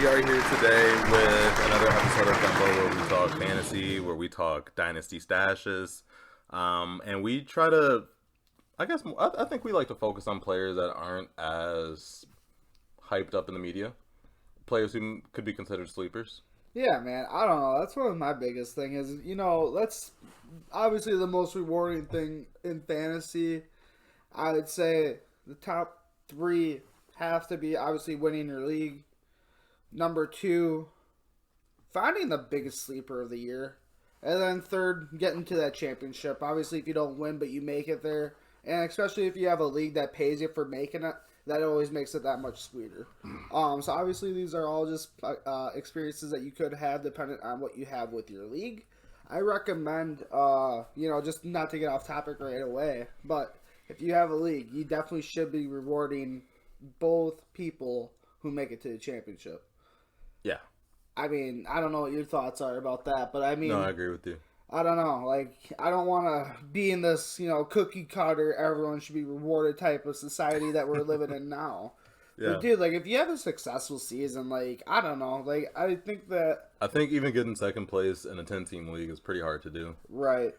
we are here today with another episode of Gumbo where we talk fantasy, where we talk dynasty stashes, and we try to, I think we like to focus on players that aren't as hyped up in the media, players who could be considered sleepers. Yeah, man. I don't know. That's one of my biggest thing is, that's obviously the most rewarding thing in fantasy. I would say the top 3 have to be obviously winning your league. Number 2, finding the biggest sleeper of the year. And then 3rd, getting to that championship. Obviously, if you don't win, but you make it there. And especially if you have a league that pays you for making it, that always makes it that much sweeter. So obviously, these are all just experiences that you could have depending on what you have with your league. I recommend, just not to get off topic right away, but if you have a league, you definitely should be rewarding both people who make it to the championship. Yeah. I mean, I don't know what your thoughts are about that, but I mean... No, I agree with you. I don't know. I don't want to be in this, cookie cutter, everyone should be rewarded type of society that we're living in now. Yeah. But dude, if you have a successful season, I don't know. I think even getting second place in a 10-team league is pretty hard to do. Right.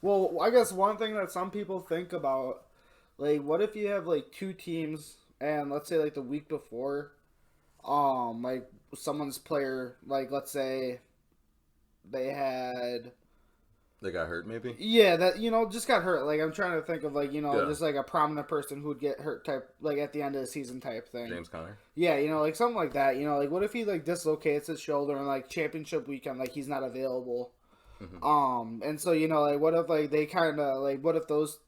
Well, I guess one thing that some people think about, what if you have, 2 teams, and let's say, the week before, someone's player, let's say they got hurt, maybe? Yeah, that, just got hurt. I'm trying to think of, just, a prominent person who would get hurt type, at the end of the season type thing. James Conner? Yeah, something like that. What if he, dislocates his shoulder and, championship weekend, he's not available? Mm-hmm. And so, what if, they kind of, what if those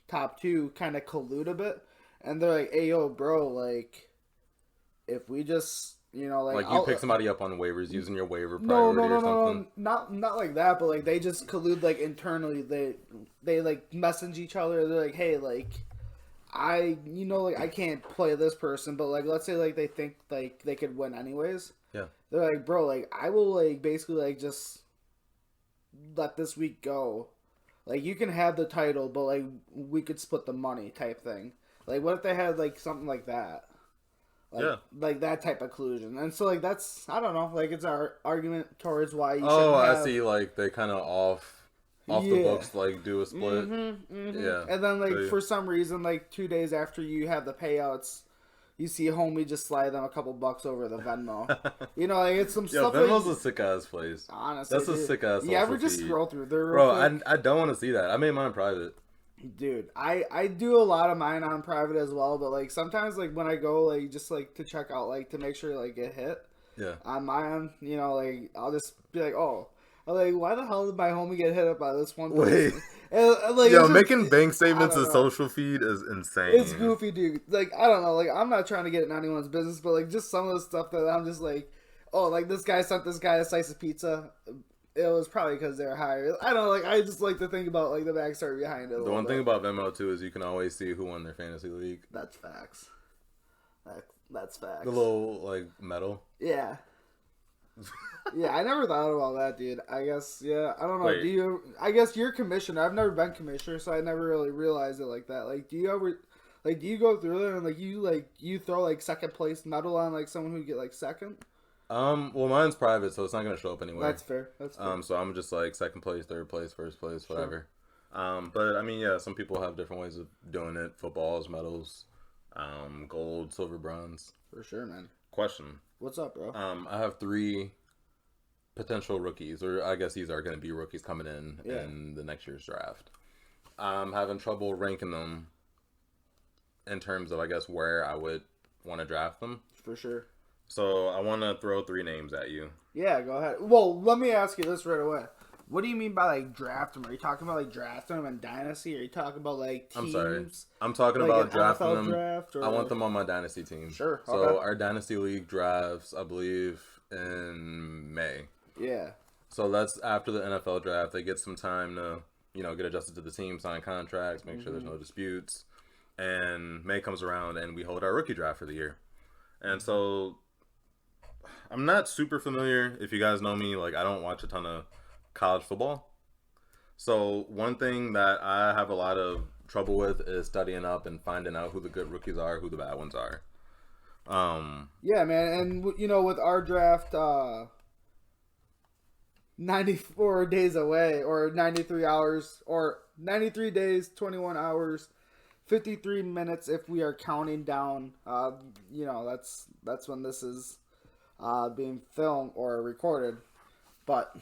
top 2 kind of collude a bit? And they're like, hey, yo, bro, if we just... you pick somebody up on waivers using your waiver priority or something? No, not like that, but they just collude internally. They message each other. They're like, hey, I can't play this person, but let's say they think they could win anyways. Yeah. They're like, bro, I will basically just let this week go. You can have the title, but we could split the money type thing. What if they had something like that? That type of collusion. And so, that's, I don't know, it's our argument towards why you should I see, they kind of off the books, do a split. Mm-hmm. Yeah. And then, for some reason, 2 days after you have the payouts, you see homie just slide them a couple bucks over the Venmo. It's some stuff. Venmo's a sick-ass place. Honestly, that's a sick-ass You ever just scroll through there Bro, I don't want to see that. I made mine private. Dude, I do a lot of mine on private as well, but sometimes when I go just to check out to make sure it hit. Yeah. On mine, I'll just be oh, why the hell did my homie get hit up by this one person? Wait. Making bank statements and social feed is insane. It's goofy, dude. I don't know, I'm not trying to get in anyone's business, but just some of the stuff that I'm just this guy sent this guy a slice of pizza. It was probably because they're higher. I don't know, I just like to think about the backstory behind it. The one thing about Venmo too is you can always see who won their fantasy league. That's facts. That's facts. The little medal. Yeah. Yeah, I never thought about that, dude. I guess I don't know. Wait. I guess you're commissioner. I've never been commissioner, so I never really realized it like that. Do you ever do you go through there and you throw second place medal on someone who get second? Well, mine's private, so it's not going to show up anywhere. That's fair. So I'm just second place, third place, first place, whatever. Sure. But I mean, yeah, some people have different ways of doing it. Footballs, medals, gold, silver, bronze. For sure, man. Question. What's up, bro? I have 3 potential rookies, or I guess these are going to be rookies coming in the next year's draft. I'm having trouble ranking them in terms of, I guess, where I would want to draft them. For sure. So I want to throw 3 names at you. Yeah, go ahead. Well, let me ask you this right away. What do you mean by draft them? Are you talking about drafting them in Dynasty? Are you talking about teams? I'm sorry. I'm talking about drafting them. Draft, I want them on my Dynasty team. Sure. So okay. Our Dynasty League drafts, I believe, in May. Yeah. So that's after the NFL draft. They get some time to, get adjusted to the team, sign contracts, make sure there's no disputes. And May comes around and we hold our rookie draft for the year. And so I'm not super familiar. If you guys know me, I don't watch a ton of college football. So one thing that I have a lot of trouble with is studying up and finding out who the good rookies are, who the bad ones are. Yeah, man, and you know, with our draft 94 days away, or 93 hours, or 93 days, 21 hours, 53 minutes if we are counting down. You know, that's when this is being filmed or recorded. But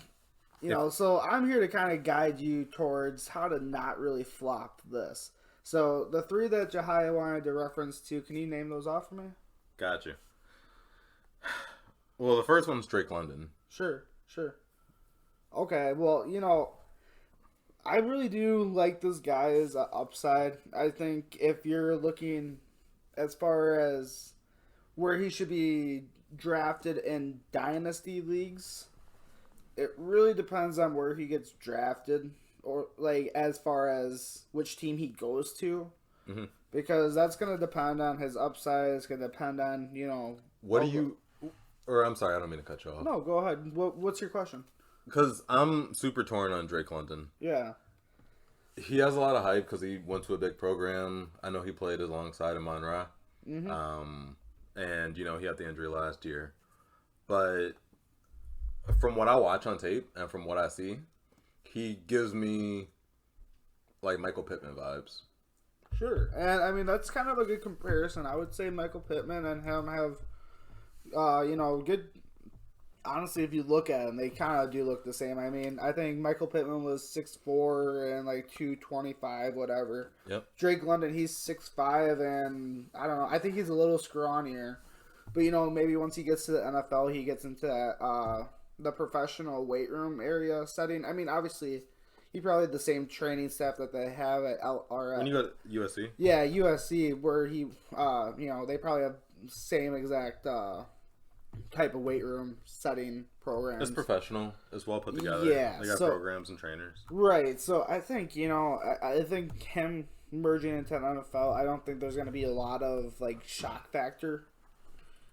you know, so I'm here to kind of guide you towards how to not really flop this. So the three that Jahia wanted to reference to, can you name those off for me? Got you. Well, the first one's Drake London. Sure. Okay, well, you know, I really do like this guy's upside. I think if you're looking as far as where he should be drafted in dynasty leagues, it really depends on where he gets drafted, or like as far as which team he goes to, because that's going to depend on his upside. It's going to depend on, you know. What do you? Or I'm sorry, I don't mean to cut you off. No, go ahead. What's your question? Because I'm super torn on Drake London. Yeah. He has a lot of hype because he went to a big program. I know he played alongside Amon-Ra. And, you know, he had the injury last year. But from what I watch on tape and from what I see, he gives me, like, Michael Pittman vibes. Sure. And, I mean, that's kind of a good comparison. I would say Michael Pittman and him have, you know, good... Honestly, if you look at them, they kind of do look the same. I mean, I think Michael Pittman was 6'4" and like 225, whatever. Yep. Drake London, he's 6'5", and I don't know. I think he's a little scrawnier. But, you know, maybe once he gets to the NFL, he gets into that, the professional weight room area setting. I mean, obviously, he probably had the same training staff that they have at When you go to USC? Yeah, USC, where he, you know, they probably have the same exact type of weight room setting programs. It's professional. It's well put together. Yeah. They got programs and trainers. Right. So I think, you know, I think him merging into an NFL, I don't think there's going to be a lot of, like, shock factor.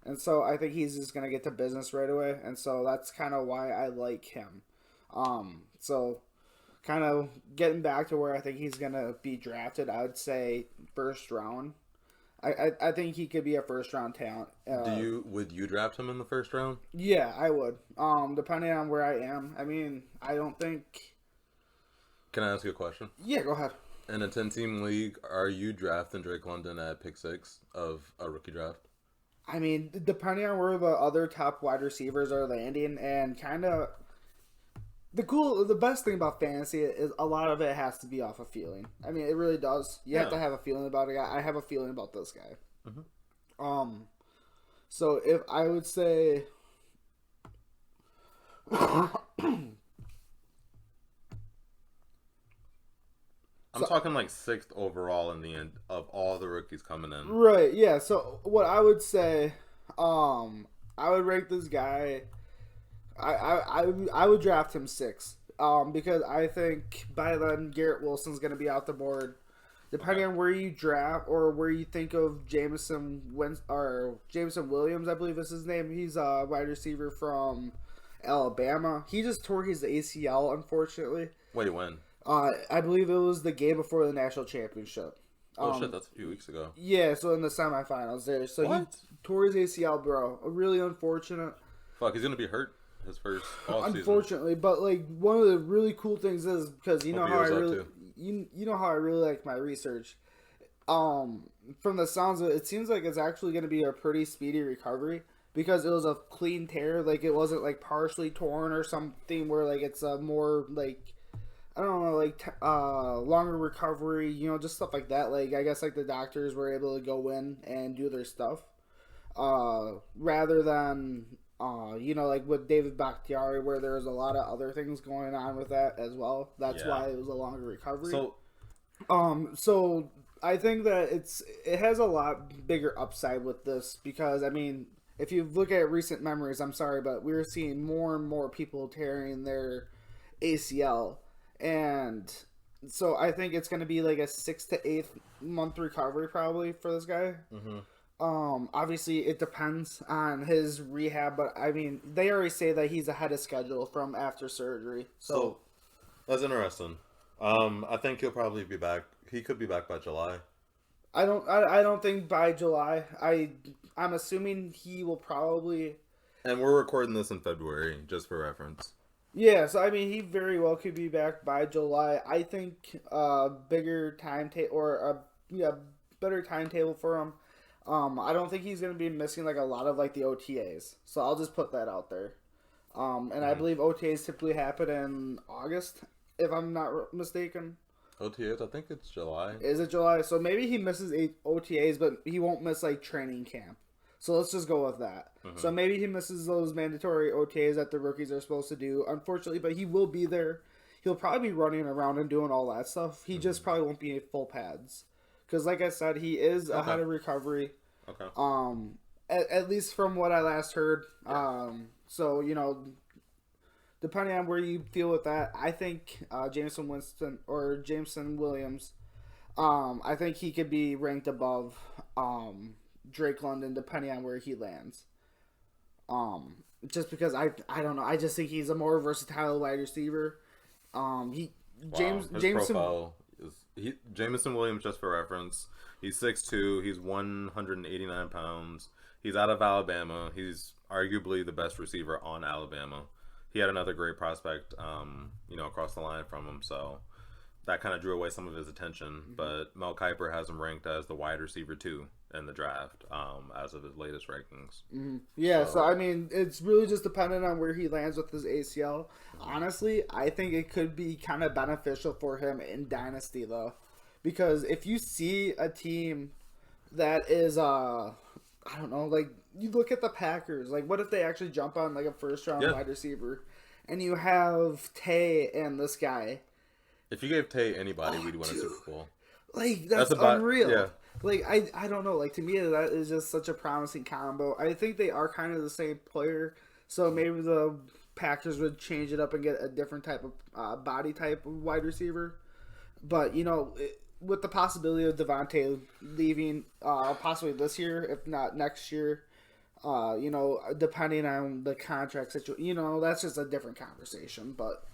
And so I think he's just going to get to business right away. And so that's kind of why I like him. So kind of getting back to where I think he's going to be drafted, I would say first round. I think he could be a first round talent. Would you draft him in the first round? Yeah, I would. Depending on where I am. I mean, I don't think. Can I ask you a question? Yeah, go ahead. In a 10-team league, are you drafting Drake London at pick 6 of a rookie draft? I mean, depending on where the other top wide receivers are landing, and kind of the best thing about fantasy is a lot of it has to be off of feeling. I mean, it really does. You have to have a feeling about a guy. I have a feeling about this guy. So if I would say, I'm talking like 6th overall in the end of all the rookies coming in. Right, yeah. So what I would say, I would rank this guy, I would draft him 6. Because I think by then Garrett Wilson's going to be out the board. Depending on where you draft or where you think of Jameson Williams, I believe is his name. He's a wide receiver from Alabama. He just tore his ACL, unfortunately. Wait, when? I believe it was the game before the national championship. Oh shit, that's a few weeks ago. Yeah, so in the semifinals there. So he tore his ACL, bro. Really unfortunate. Fuck, he's gonna be hurt his first off season. Unfortunately, but like one of the really cool things is because you know how I really you know how I really like my research. From the sounds of it, it seems like it's actually going to be a pretty speedy recovery because it was a clean tear. Like it wasn't like partially torn or something where like it's a more like I don't know, like longer recovery, you know, just stuff like that. Like I guess like the doctors were able to go in and do their stuff, rather than you know, like with David Bakhtiari, where there was a lot of other things going on with that as well. That's why it was a longer recovery. So I think that it has a lot bigger upside with this because I mean, if you look at recent memories, I'm sorry, but we're seeing more and more people tearing their ACL. And so I think it's going to be like a 6 to 8 month recovery probably for this guy. Mm-hmm. Obviously it depends on his rehab, but I mean, they already say that he's ahead of schedule from after surgery. So that's interesting. I think he'll probably be back. He could be back by July. I don't think by July. I'm assuming he will probably. And we're recording this in February, just for reference. Yeah, so I mean, he very well could be back by July. I think bigger timetable or better timetable for him. I don't think he's going to be missing like a lot of like the OTAs. So I'll just put that out there. And I believe OTAs typically happen in August, if I'm not mistaken. OTAs, I think it's July. Is it July? So maybe he misses 8 OTAs, but he won't miss like training camp. So let's just go with that. So maybe he misses those mandatory OTAs that the rookies are supposed to do, unfortunately, but he will be there. He'll probably be running around and doing all that stuff. He just probably won't be full pads. Because like I said, he is ahead of recovery. Okay. At least from what I last heard. So, you know, depending on where you feel with that, I think Jameson Williams, I think he could be ranked above Drake London, depending on where he lands. Just because I don't know, I just think he's a more versatile wide receiver. Profile is Jameson Williams, just for reference. He's 6'2", he's 189 pounds. He's out of Alabama. He's arguably the best receiver on Alabama. He had another great prospect, across the line from him, so that kind of drew away some of his attention. But Mel Kiper has him ranked as the wide receiver 2 in the draft, as of his latest rankings. Yeah, so I mean, it's really just dependent on where he lands with his ACL. Honestly, I think it could be kind of beneficial for him in Dynasty, though. Because if you see a team that is, I don't know, like, you look at the Packers, like, what if they actually jump on, like, a first-round wide receiver, and you have Tay and this guy. If you gave Tay anybody, we'd win a Super Bowl. Like, that's unreal. Yeah. Like, I don't know. Like, to me, that is just such a promising combo. I think they are kind of the same player, so maybe the Packers would change it up and get a different type of body type of wide receiver. But, you know, with the possibility of Devontae leaving possibly this year, if not next year, depending on the contract situation, that's just a different conversation. But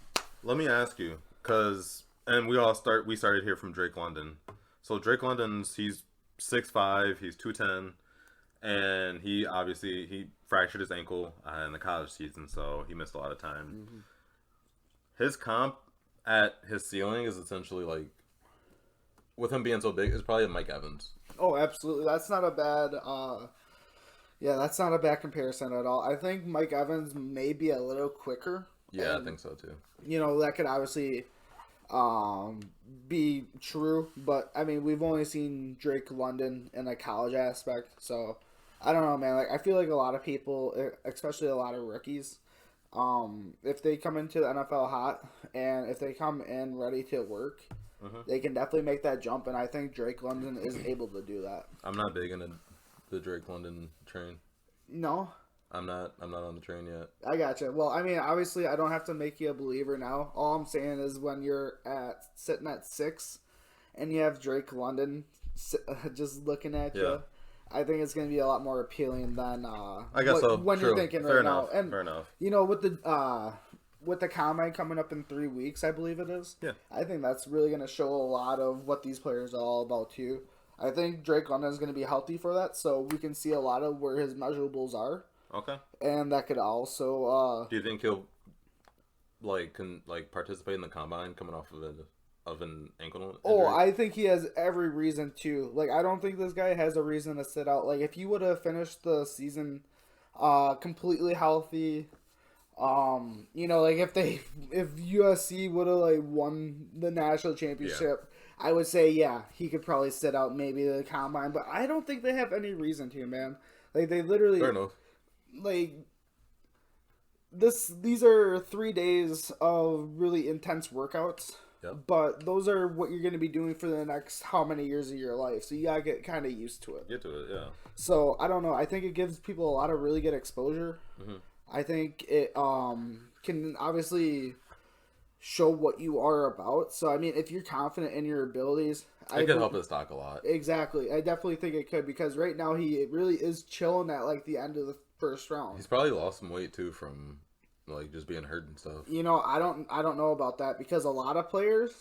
let me ask you, we started here from Drake London. So Drake London's, he's 6'5", he's 210, and he fractured his ankle in the college season, so he missed a lot of time. His comp at his ceiling is essentially like, with him being so big, is probably Mike Evans. Oh, absolutely. That's not a bad that's not a bad comparison at all. I think Mike Evans may be a little quicker. Yeah, I think so too. That could obviously be true, but I mean, we've only seen Drake London in a college aspect, so I don't know, man. Like, I feel like a lot of people, especially a lot of rookies, if they come into the NFL hot and if they come in ready to work, they can definitely make that jump, and I think Drake London is able to do that. I'm not big into the Drake London train. No? I'm not on the train yet. I gotcha. Well, I mean, obviously, I don't have to make you a believer now. All I'm saying is when you're sitting at 6 and you have Drake London just looking at you, I think it's going to be a lot more appealing than I guess when you're thinking right now. And fair enough. With the combine coming up in 3 weeks, I believe it is. Yeah. I think that's really going to show a lot of what these players are all about too. I think Drake London is going to be healthy for that, so we can see a lot of where his measurables are. Okay. And that could also. Do you think he'll participate in the combine coming off of an ankle injury? Oh, I think he has every reason to. Like, I don't think this guy has a reason to sit out. Like, if he would have finished the season completely healthy, like if USC would have won the national championship, I would say he could probably sit out maybe the combine. But I don't think they have any reason to, man. Like, they literally. Fair enough. Like, these are 3 days of really intense workouts. Yep. But those are what you're going to be doing for the next how many years of your life. So you got to get kind of used to it. Get to it, yeah. So, I don't know. I think it gives people a lot of really good exposure. I think it can obviously show what you are about. So, I mean, if you're confident in your abilities... It could help his stock a lot. Exactly. I definitely think it could, because right now he really is chilling at, the end of the first round. He's probably lost some weight, too, from, just being hurt and stuff. I don't know about that, because a lot of players,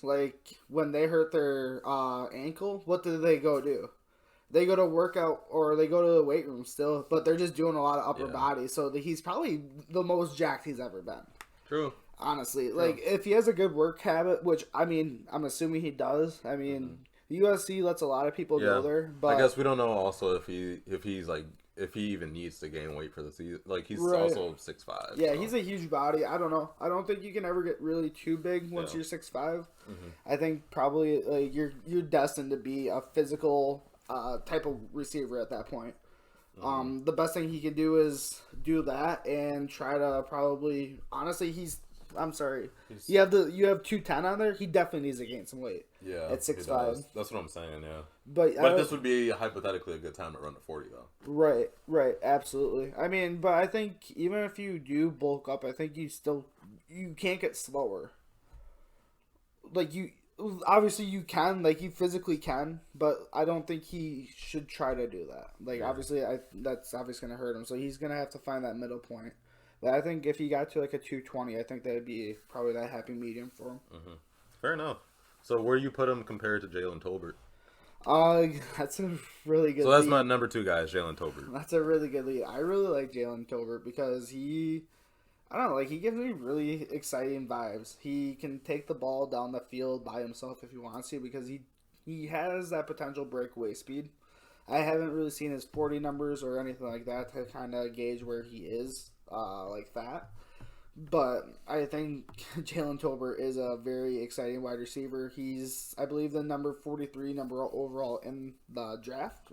when they hurt their ankle, what do they go do? they go to workout or they go to the weight room still, but they're just doing a lot of upper Yeah. body. So he's probably the most jacked he's ever been. True. Honestly, like if he has a good work habit, which I mean, I'm assuming he does. I mean, USC lets a lot of people go there, but I guess we don't know also if he even needs to gain weight for the season. Like he's Right. also 6'5". yeah, so. he's a huge body. I don't know. I don't think you can ever get really too big once you're 6'5". I think probably like you're destined to be a physical type of receiver at that point. The best thing he can do is do that and try to probably honestly I'm sorry. You have 210 on there. He definitely needs to gain some weight. Yeah, at 6'5". That's what I'm saying. Yeah, But this would be hypothetically a good time to run to 40 though. Right, absolutely. I mean, but I think even if you do bulk up, I think you can't get slower. Like obviously you can, like you physically can, but I don't think he should try to do that. Like obviously, that's obviously gonna hurt him. So he's gonna have to find that middle point. But I think if he got to like a 220, I think that would be probably that happy medium for him. Fair enough. So where do you put him compared to Jalen Tolbert? That's a really good. So that's lead. my number 2 guy, is Jalen Tolbert. That's a really good lead. I really like Jalen Tolbert because I don't know, like he gives me really exciting vibes. He can take the ball down the field by himself if he wants to because he has that potential breakaway speed. I haven't really seen his 40 numbers or anything like that to kind of gauge where he is like that. But I think Jalen Tolbert is a very exciting wide receiver. He's, I believe, the number 43 overall in the draft,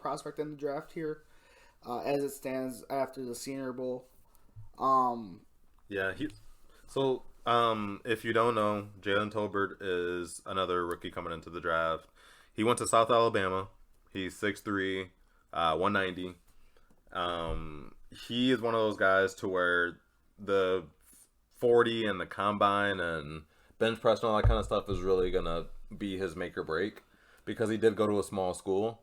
prospect in the draft here, as it stands after the Senior Bowl. Yeah, if you don't know, Jalen Tolbert is another rookie coming into the draft. He went to South Alabama. He's 6'3", 190. He is one of those guys to where the 40 and the combine and bench press and all that kind of stuff is really going to be his make or break because he did go to a small school.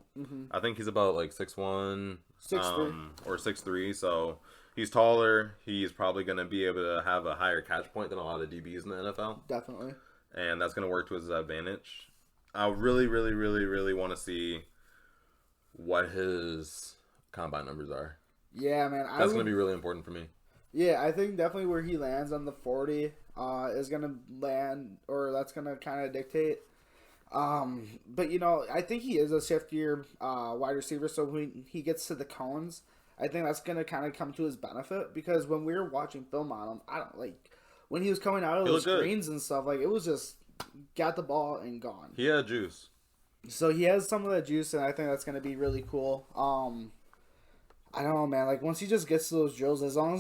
I think he's about like 6'1", 6'3", or 6'3", so he's taller. He's probably going to be able to have a higher catch point than a lot of DBs in the NFL. Definitely. And that's going to work to his advantage. I really, really, really, really want to see what his combine numbers are. Yeah, man. That's going to be really important for me. Yeah, I think definitely where he lands on the 40 is going to land, or that's going to kind of dictate. But, I think he is a shiftier wide receiver, so when he gets to the cones, I think that's going to kind of come to his benefit, because when we were watching film on him, when he was coming out of those screens and stuff, like, it was just got the ball and gone. He had juice. So he has some of that juice, and I think that's going to be really cool. I don't know, man. Like, once he just gets to those drills, as long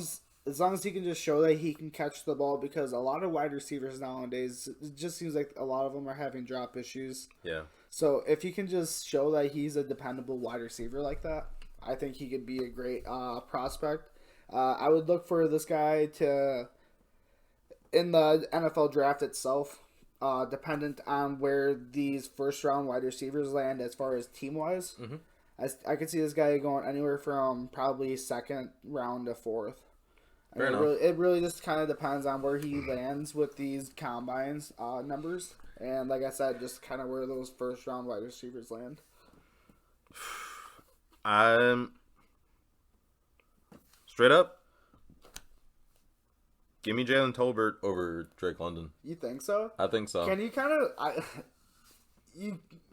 as he can just show that he can catch the ball, because a lot of wide receivers nowadays, it just seems like a lot of them are having drop issues. Yeah. So if he can just show that he's a dependable wide receiver like that, I think he could be a great prospect. I would look for this guy in the NFL draft itself, dependent on where these first-round wide receivers land as far as team-wise. Mm-hmm. I could see this guy going anywhere from probably second round to fourth. Fair enough. It really just kind of depends on where he lands with these combines numbers. And like I said, just kind of where those first-round wide receivers land. I'm straight up. Give me Jalen Tolbert over Drake London. You think so? I think so. Can you kind of...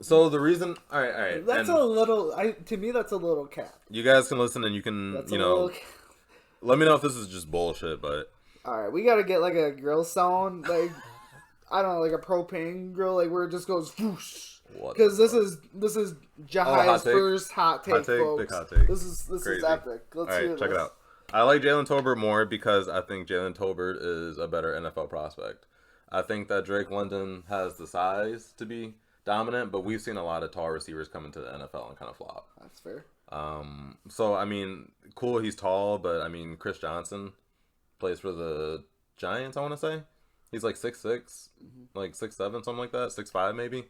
So the reason... All right. That's a little... to me, that's a little cap. You guys can listen and you can, let me know if this is just bullshit, but... All right, we got to get like a grill sound, like, I don't know, like a propane grill, like where it just goes whoosh. Because this is Jahai's first hot take, folks. Big hot take. This is epic. Let's hear this. Check it out. I like Jalen Tolbert more because I think Jalen Tolbert is a better NFL prospect. I think that Drake London has the size to be dominant, but we've seen a lot of tall receivers come into the NFL and kind of flop. That's fair. So, I mean, cool, he's tall, but, I mean, Chris Johnson plays for the Giants, I want to say. He's like 6'6", like 6'7", something like that, 6'5", maybe.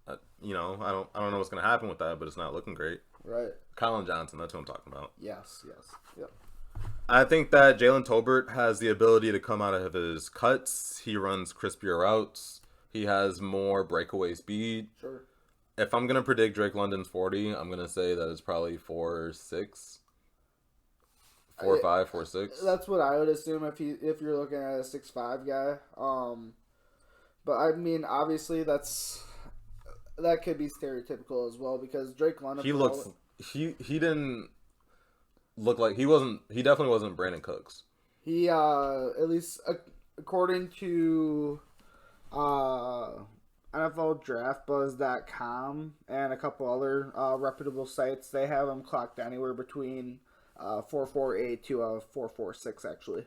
I don't know what's going to happen with that, but it's not looking great. Right. Colin Johnson, that's what I'm talking about. Yes. Yep. I think that Jalen Tolbert has the ability to come out of his cuts. He runs crispier routes. He has more breakaway speed. Sure. if I'm gonna predict Drake London's 40, I'm gonna say that it's probably 4.6, 4.5, 4.6. That's what I would assume if you're looking at a 6'5" guy. But I mean, obviously that could be stereotypical as well because Drake London. He didn't look like he definitely wasn't Brandon Cooks. He at least according to NFLDraftBuzz.com and a couple other reputable sites, they have him clocked anywhere between 4.48 to 4.46 actually.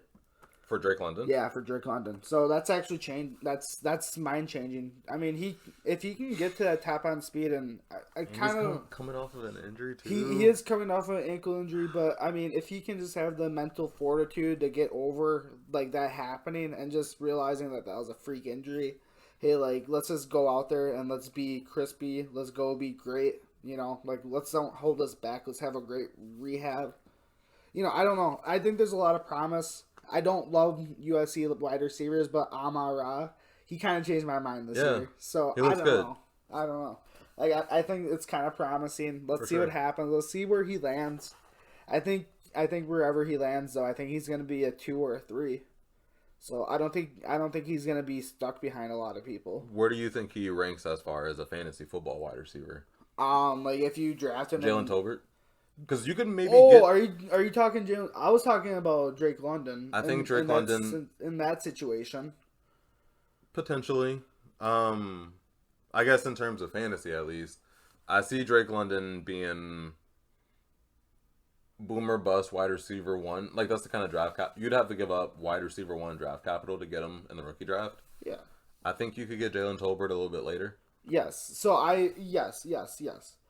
For Drake London? Yeah, for Drake London. So that's actually changed. That's mind changing. I mean, if he can get to that top end speed, and I kind of coming off of an injury too. He is coming off of an ankle injury, but I mean, if he can just have the mental fortitude to get over like that happening and just realizing that was a freak injury, hey, like let's just go out there and let's be crispy. Let's go be great. You know, like let's don't hold us back. Let's have a great rehab. You know, I don't know. I think there's a lot of promise. I don't love USC wide receivers, but Amara, he kind of changed my mind this year. So I don't know. I don't know. Like I think it's kind of promising. Let's see what happens. Let's see where he lands. I think wherever he lands, though, I think he's going to be a 2 or a 3. So I don't think he's going to be stuck behind a lot of people. Where do you think he ranks as far as a fantasy football wide receiver? Like if you draft him, Jalen Tolbert. Because you could maybe. Are you talking Jalen? I was talking about Drake London. I think Drake London in that situation. Potentially, I guess in terms of fantasy at least, I see Drake London being boomer bust wide receiver 1. Like that's the kind of draft you'd have to give up wide receiver 1 draft capital to get him in the rookie draft. Yeah, I think you could get Jalen Tolbert a little bit later. Yes. So yes.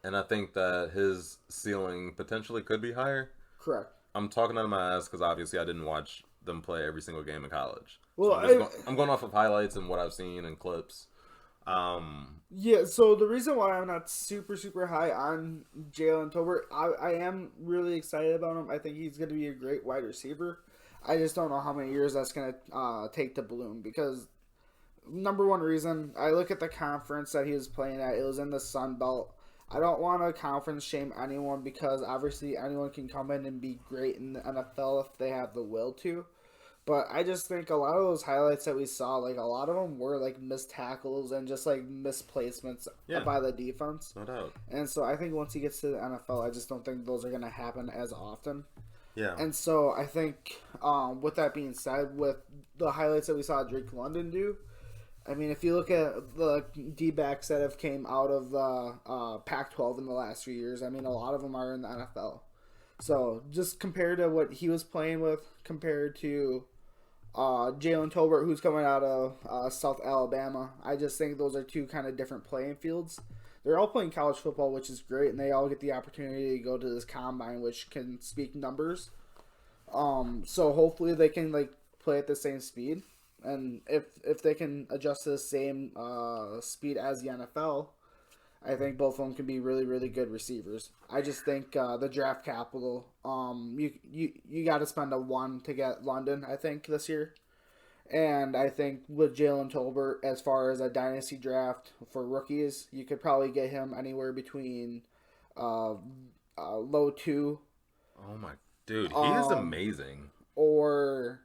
And I think that his ceiling potentially could be higher. Correct. I'm talking out of my ass because obviously I didn't watch them play every single game in college. Well, so I'm going off of highlights and what I've seen and clips. Yeah, so the reason why I'm not super, super high on Jalen Tolbert, I am really excited about him. I think he's going to be a great wide receiver. I just don't know how many years that's going to take to bloom because number one reason, I look at the conference that he was playing at. It was in the Sun Belt. I don't want to conference shame anyone because obviously anyone can come in and be great in the NFL if they have the will to. But I just think a lot of those highlights that we saw, like a lot of them were like missed tackles and just like misplacements by the defense. No doubt. And so I think once he gets to the NFL, I just don't think those are going to happen as often. Yeah. And so I think with that being said, with the highlights that we saw Drake London do, I mean, if you look at the D-backs that have came out of the Pac-12 in the last few years, I mean, a lot of them are in the NFL. So just compared to what he was playing with, compared to Jalen Tolbert, who's coming out of South Alabama, I just think those are two kind of different playing fields. They're all playing college football, which is great, and they all get the opportunity to go to this combine, which can speak numbers. So hopefully they can like play at the same speed. And if they can adjust to the same speed as the NFL, I think both of them can be really, really good receivers. I just think the draft capital, you got to spend a 1 to get London, I think, this year. And I think with Jalen Tolbert, as far as a dynasty draft for rookies, you could probably get him anywhere between low 2. Oh, my dude. He is amazing. Or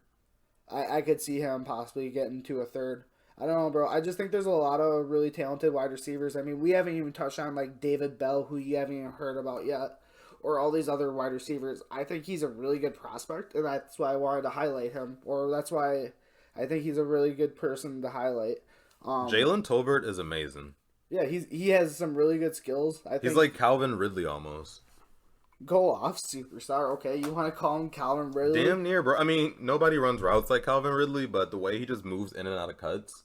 I could see him possibly getting to a 3rd. I don't know, bro. I just think there's a lot of really talented wide receivers. I mean, we haven't even touched on, like, David Bell, who you haven't even heard about yet, or all these other wide receivers. I think he's a really good prospect, and that's why I wanted to highlight him, or that's why I think he's a really good person to highlight. Jalen Tolbert is amazing. Yeah, he has some really good skills. I think he's like Calvin Ridley almost. Go off, superstar. Okay, you want to call him Calvin Ridley? Damn near, bro. I mean, nobody runs routes like Calvin Ridley, but the way he just moves in and out of cuts,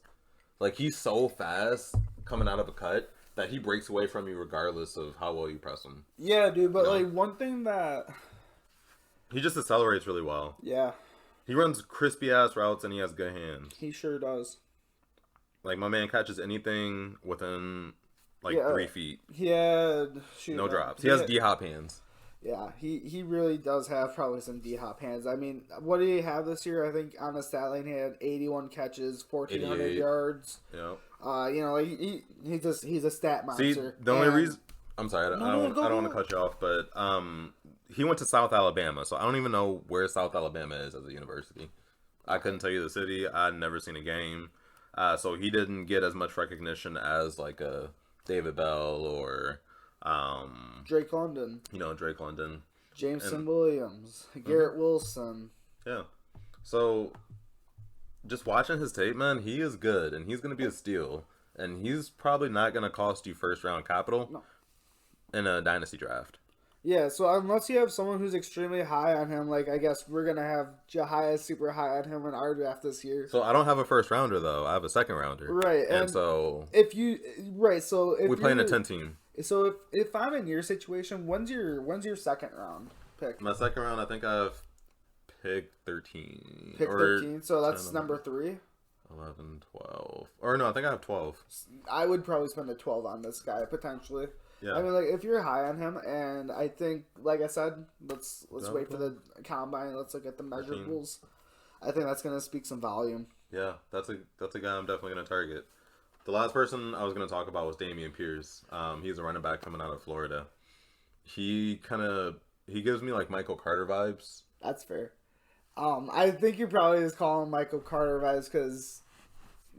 like he's so fast coming out of a cut that he breaks away from you regardless of how well you press him. Yeah, dude. But like one thing that he just accelerates really well. Yeah. He runs crispy ass routes and he has good hands. He sure does. Like my man catches anything within like 3 feet. Yeah. No drops. He has D-hop hands. Yeah, he really does have probably some D-Hop hands. I mean, what did he have this year? I think on the stat line he had 81 catches, 1,400 88. yards. Yeah. Like he's a stat monster. See, the only reason I'm sorry, I don't want to go. cut you off, but he went to South Alabama, so I don't even know where South Alabama is as a university. I couldn't tell you the city. I'd never seen a game, so he didn't get as much recognition as like a David Bell or Drake London. Drake London, Jameson Williams, Garrett Wilson. Yeah, so just watching his tape, man, he is good, and he's gonna be a steal, and he's probably not gonna cost you first round capital in a dynasty draft. Yeah, so unless you have someone who's extremely high on him, like I guess we're gonna have Jahia super high on him in our draft this year. So I don't have a first rounder though. I have a second rounder. Right, and so if we play in a 10-team. So if I'm in your situation, when's your second round pick? My second round, I think I have pick 13. Pick 13. So that's number 3. 11, 12. Or no, I think I have 12. I would probably spend a 12 on this guy potentially. Yeah. I mean, like if you're high on him, and I think, like I said, let's wait for the combine. Let's look at the measurables. I think that's gonna speak some volume. Yeah, that's a guy I'm definitely gonna target. The last person I was gonna talk about was Damien Pierce. He's a running back coming out of Florida. He gives me like Michael Carter vibes. That's fair. I think you're probably just calling Michael Carter vibes because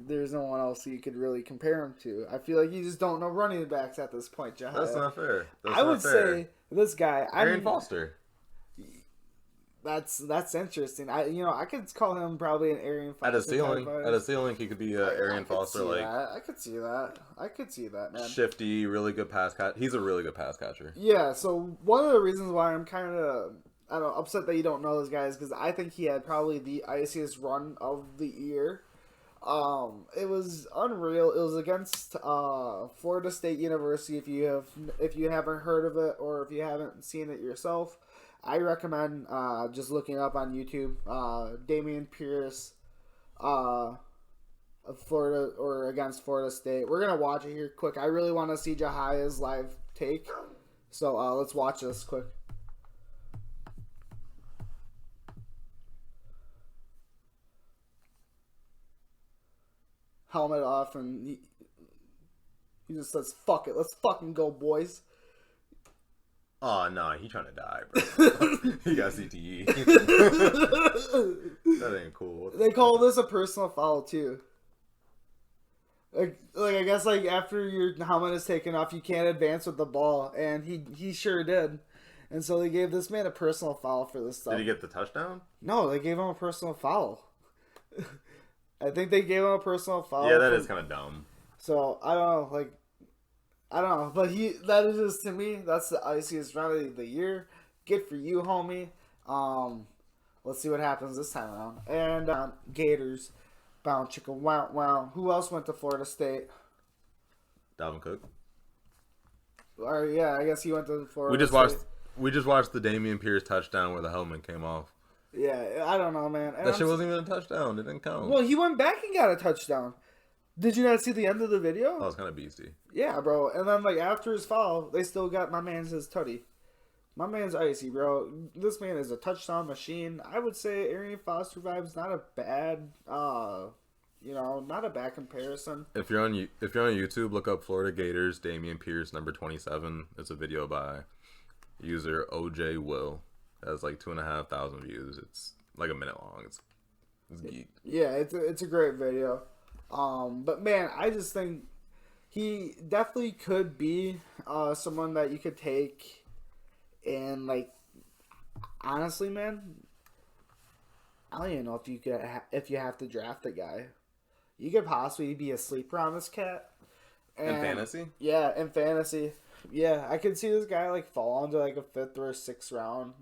there's no one else you could really compare him to. I feel like you just don't know running backs at this point, Jahia. That's not fair. I would say this guy, Arian Foster. That's interesting. I could call him probably an Arian Foster. At a ceiling, he could be Arian Foster. I could see that, man. Shifty, really good pass catch. He's a really good pass catcher. Yeah. So one of the reasons why I'm kind of upset that you don't know this guy is because I think he had probably the iciest run of the year. It was unreal. It was against Florida State University. If you haven't heard of it or if you haven't seen it yourself, I recommend just looking up on YouTube. Damien Pierce, of Florida or against Florida State. We're gonna watch it here quick. I really want to see Jahia's live take, so let's watch this quick. Helmet off, and he just says, "Fuck it, let's fucking go, boys." Oh no, he trying to die, bro. He got CTE. That ain't cool. They call this a personal foul too. Like I guess like after your helmet is taken off, you can't advance with the ball, and he sure did. And so they gave this man a personal foul for this stuff. Did he get the touchdown? No, they gave him a personal foul. I think they gave him a personal foul. Yeah, that is kind of dumb. So I don't know, but that is just, to me, that's the iciest run of the year. Good for you, homie. Let's see what happens this time around. And Gators, bound chicka wow wow. Who else went to Florida State? Dalvin Cook. Or yeah, I guess he went to Florida State. We just watched the Damien Pierce touchdown where the helmet came off. Yeah, I don't know, man. That shit wasn't even a touchdown. It didn't count. Well, he went back and got a touchdown. Did you not see the end of the video? That was kind of beastie. Yeah, bro. And then, like, after his foul, they still got my man's his tutty. My man's icy, bro. This man is a touchdown machine. I would say Arian Foster vibes, not a bad, not a bad comparison. If you're on YouTube, look up Florida Gators Damien Pierce number 27. It's a video by user OJ Will. It has like 2,500 views. It's like a minute long. It's geek. Yeah, it's a great video. But man, I just think he definitely could be someone that you could take, and like honestly, man, I don't even know if you have to draft a guy. You could possibly be a sleeper on this cat. In fantasy? Yeah, in fantasy. Yeah, I could see this guy like fall into like a 5th or a 6th round,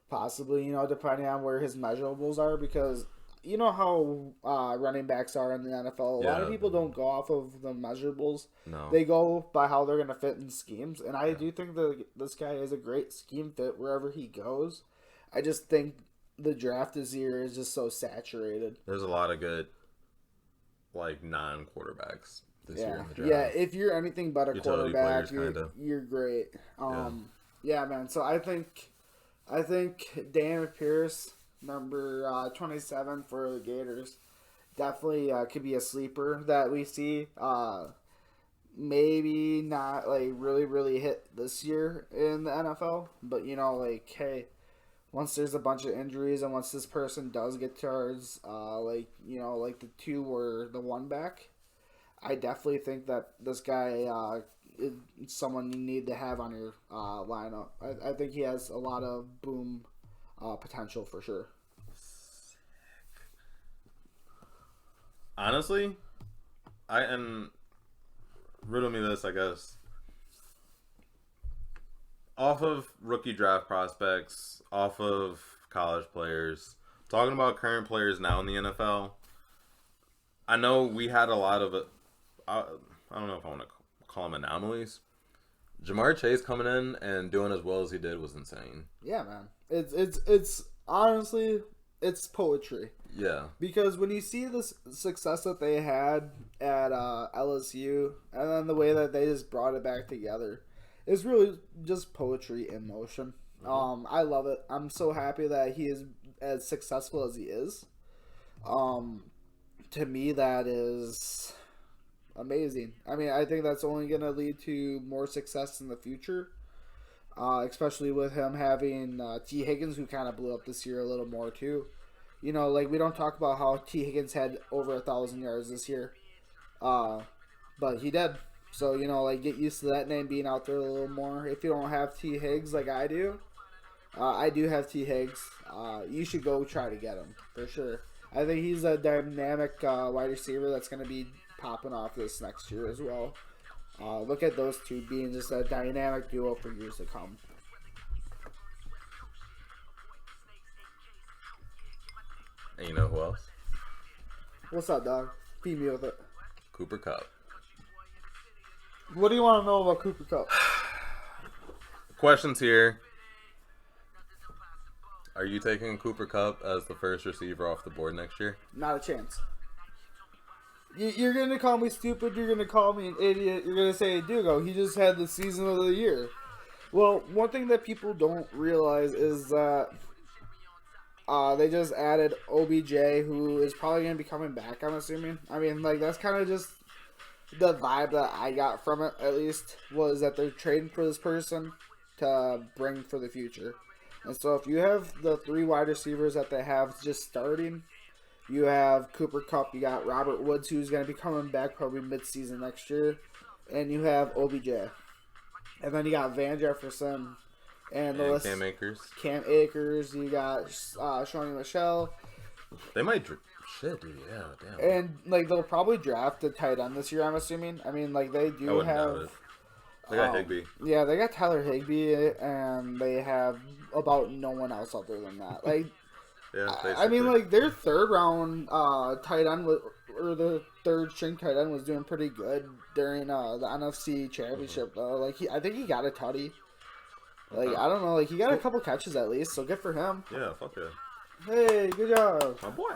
possibly. Depending on where his measurables are, because you know how running backs are in the NFL. A lot of people don't go off of the measurables. No, they go by how they're gonna fit in schemes, and I do think that this guy is a great scheme fit wherever he goes. I just think the draft this year is just so saturated. There's a lot of good, like, non-quarterbacks this year in the draft. Yeah, if you're anything but a utility quarterback, players, you're great. Yeah, man. So I think Damien Pierce, number 27 for the Gators, definitely could be a sleeper that we see. Maybe not like really hit this year in the NFL, but like, hey, once there's a bunch of injuries and once this person does get towards like like the 2 or the 1 back, I definitely think that this guy is someone you need to have on your lineup. I think he has a lot of boom potential for sure. Honestly, and riddle me this, I guess. Off of rookie draft prospects, off of college players, talking about current players now in the NFL, I know we had a lot of it. I don't know if I want to call them anomalies. Jamarr Chase coming in and doing as well as he did was insane. Yeah, man. It's honestly, it's poetry. Yeah. Because when you see the success that they had at LSU, and then the way that they just brought it back together, it's really just poetry in motion. Mm-hmm. I love it. I'm so happy that he is as successful as he is. To me, that is amazing. I mean, I think that's only going to lead to more success in the future, especially with him having T. Higgins, who kind of blew up this year a little more too. Like, we don't talk about how T. Higgins had over 1,000 yards this year, but he did. So, like, get used to that name being out there a little more. If you don't have T. Higgs like I do have T. Higgs. You should go try to get him, for sure. I think he's a dynamic wide receiver that's going to be popping off this next year as well. Look at those two being just a dynamic duo for years to come. And you know who else? What's up, dog? Feed me with it. Cooper Kupp. What do you want to know about Cooper Kupp? Questions here. Are you taking Cooper Kupp as the first receiver off the board next year? Not a chance. You're going to call me stupid. You're going to call me an idiot. You're going to say, Dugo, he just had the season of the year. Well, one thing that people don't realize is that they just added OBJ, who is probably going to be coming back, I'm assuming. I mean, like, that's kind of just the vibe that I got from it, at least, was that they're trading for this person to bring for the future. And so if you have the 3 wide receivers that they have just starting, you have Cooper Kupp, you got Robert Woods, who's going to be coming back probably mid-season next year, and you have OBJ. And then you got Van Jefferson, and the list, Cam Akers, you got Shawnee Michelle. They might shit, dude. Yeah, damn. And like they'll probably draft a tight end this year, I'm assuming. I mean, like they do have. They got Higbee. Yeah, they got Tyler Higbee, and they have about no one else other than that. Like, yeah, I mean, like their third round tight end or the third string tight end was doing pretty good during the NFC Championship though. Like I think he got a tutty. Like I don't know, like he got a couple catches at least, so good for him. Yeah, fuck yeah. Hey, good job, my boy.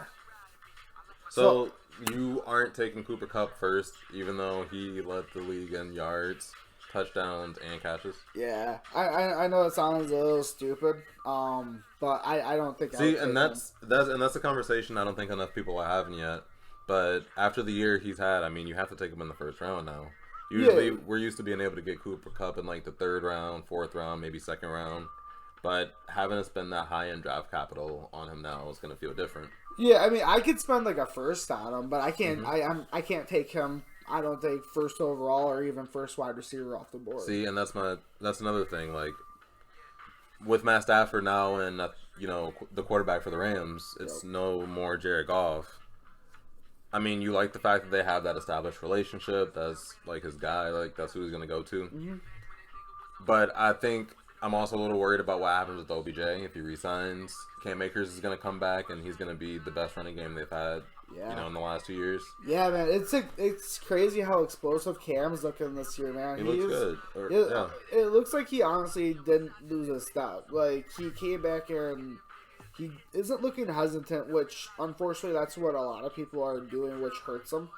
So you aren't taking Cooper Kupp first, even though he led the league in yards, touchdowns, and catches? Yeah, I know it sounds a little stupid, but I don't think. See, and that's a conversation I don't think enough people are having yet. But after the year he's had, I mean, you have to take him in the first round now. Usually, we're used to being able to get Cooper Kupp in like the 3rd round, 4th round, maybe 2nd round. But having to spend that high-end draft capital on him now is going to feel different. Yeah, I mean, I could spend like a first on him, but I can't. Mm-hmm. I can't take him. I don't think first overall or even first wide receiver off the board. See, and that's another thing. Like with Matt Stafford now and the quarterback for the Rams, it's no more Jared Goff. I mean, you like the fact that they have that established relationship. That's like his guy. Like that's who he's going to go to. Mm-hmm. But I think I'm also a little worried about what happens with OBJ if he resigns. Cam Akers is going to come back and he's going to be the best running game they've had. Yeah. In the last 2 years. Yeah, man, it's crazy how explosive Cam's looking this year, man. He looks good. It looks like he honestly didn't lose a step. Like he came back and he isn't looking hesitant, which unfortunately that's what a lot of people are doing, which hurts him.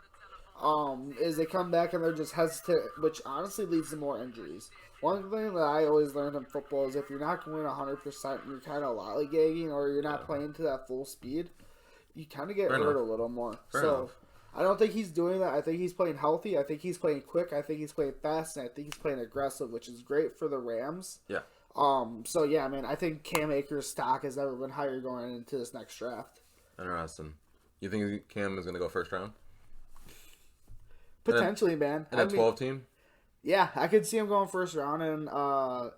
is they come back and they're just hesitant, which honestly leads to more injuries. One thing that I always learned in football is if you're not going 100% and you're kind of lollygagging or you're not playing to that full speed, you kind of get hurt a little more. Fair enough. I don't think he's doing that. I think he's playing healthy. I think he's playing quick. I think he's playing fast, and I think he's playing aggressive, which is great for the Rams. Yeah. So yeah, man, I think Cam Akers' stock has never been higher going into this next draft. Interesting. You think Cam is going to go first round? Potentially, man. In a 12 team? Yeah, I could see him going first round, and I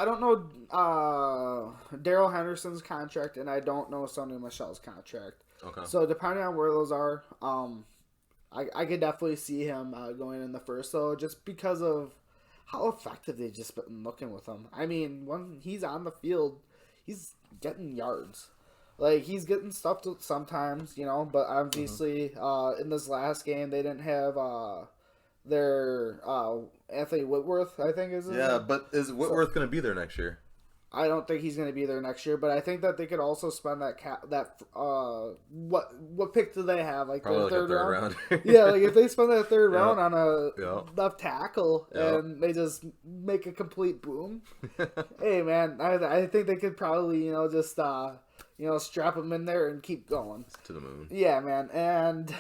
don't know Darrell Henderson's contract, and I don't know Sonny Michel's contract. Okay. So depending on where those are, I could definitely see him going in the first, though, just because of how effective they've just been looking with him. I mean, when he's on the field, he's getting yards. Like, he's getting stuff sometimes, but obviously in this last game, they didn't have their Anthony Whitworth, I think is his name. But is Whitworth going to be there next year? I don't think he's going to be there next year, but I think that they could also spend what pick do they have? Like probably the third round? Yeah, like if they spend that third round on a left tackle and they just make a complete boom. Hey man, I think they could probably, just strap him in there and keep going. To the moon. Yeah, man, and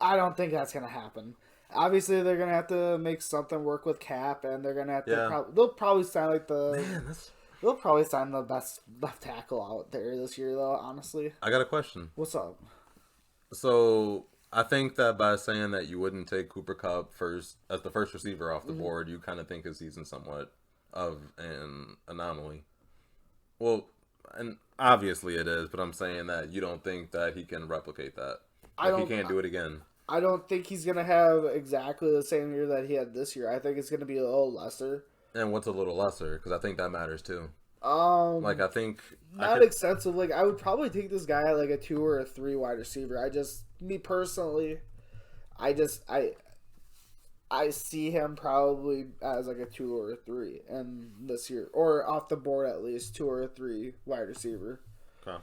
I don't think that's going to happen. Obviously, they're going to have to make something work with Cap, and they're going to have to they'll probably sign They'll probably sign the best left tackle out there this year, though, honestly. I got a question. What's up? So, I think that by saying that you wouldn't take Cooper Kupp first as the first receiver off the board, you kind of think his season's somewhat of an anomaly. Well, and obviously it is, but I'm saying that you don't think that he can replicate that. He can't do it again. I don't think he's going to have exactly the same year that he had this year. I think it's going to be a little lesser. And what's a little lesser? Because I think that matters too. I think not extensive. Like, I would probably take this guy at like a 2 or a 3 wide receiver. Me personally, I see him probably as like a 2 or a 3 and this year, or off the board at least 2 or a 3 wide receiver. Okay.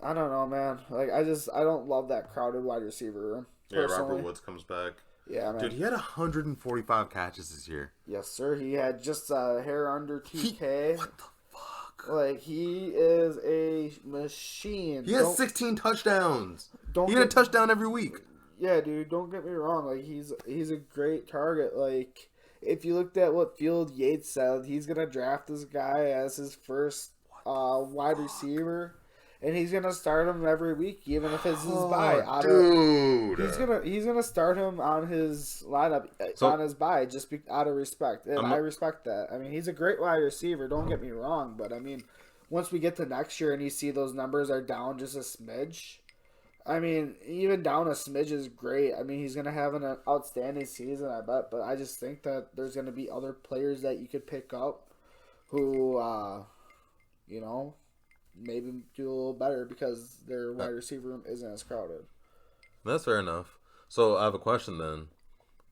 I don't know, man. Like, I don't love that crowded wide receiver room. Yeah, Robert Woods comes back. Yeah, man. Dude, he had 145 catches this year. Yes, sir. He had just a hair under 2K. What the fuck? Like, he is a machine. He has 16 touchdowns. He had a touchdown every week. Yeah, dude. Don't get me wrong. Like, he's a great target. Like, if you looked at what Field Yates said, he's gonna draft this guy as his first wide receiver. And he's gonna start him every week, even if it's his bye. Dude, he's gonna start him on his lineup on his bye, just out of respect, and I respect that. I mean, he's a great wide receiver. Don't get me wrong, but I mean, once we get to next year and you see those numbers are down just a smidge, I mean, even down a smidge is great. I mean, he's gonna have an outstanding season, I bet. But I just think that there's gonna be other players that you could pick up, who, maybe do a little better because their wide receiver room isn't as crowded. That's fair enough. So I have a question then.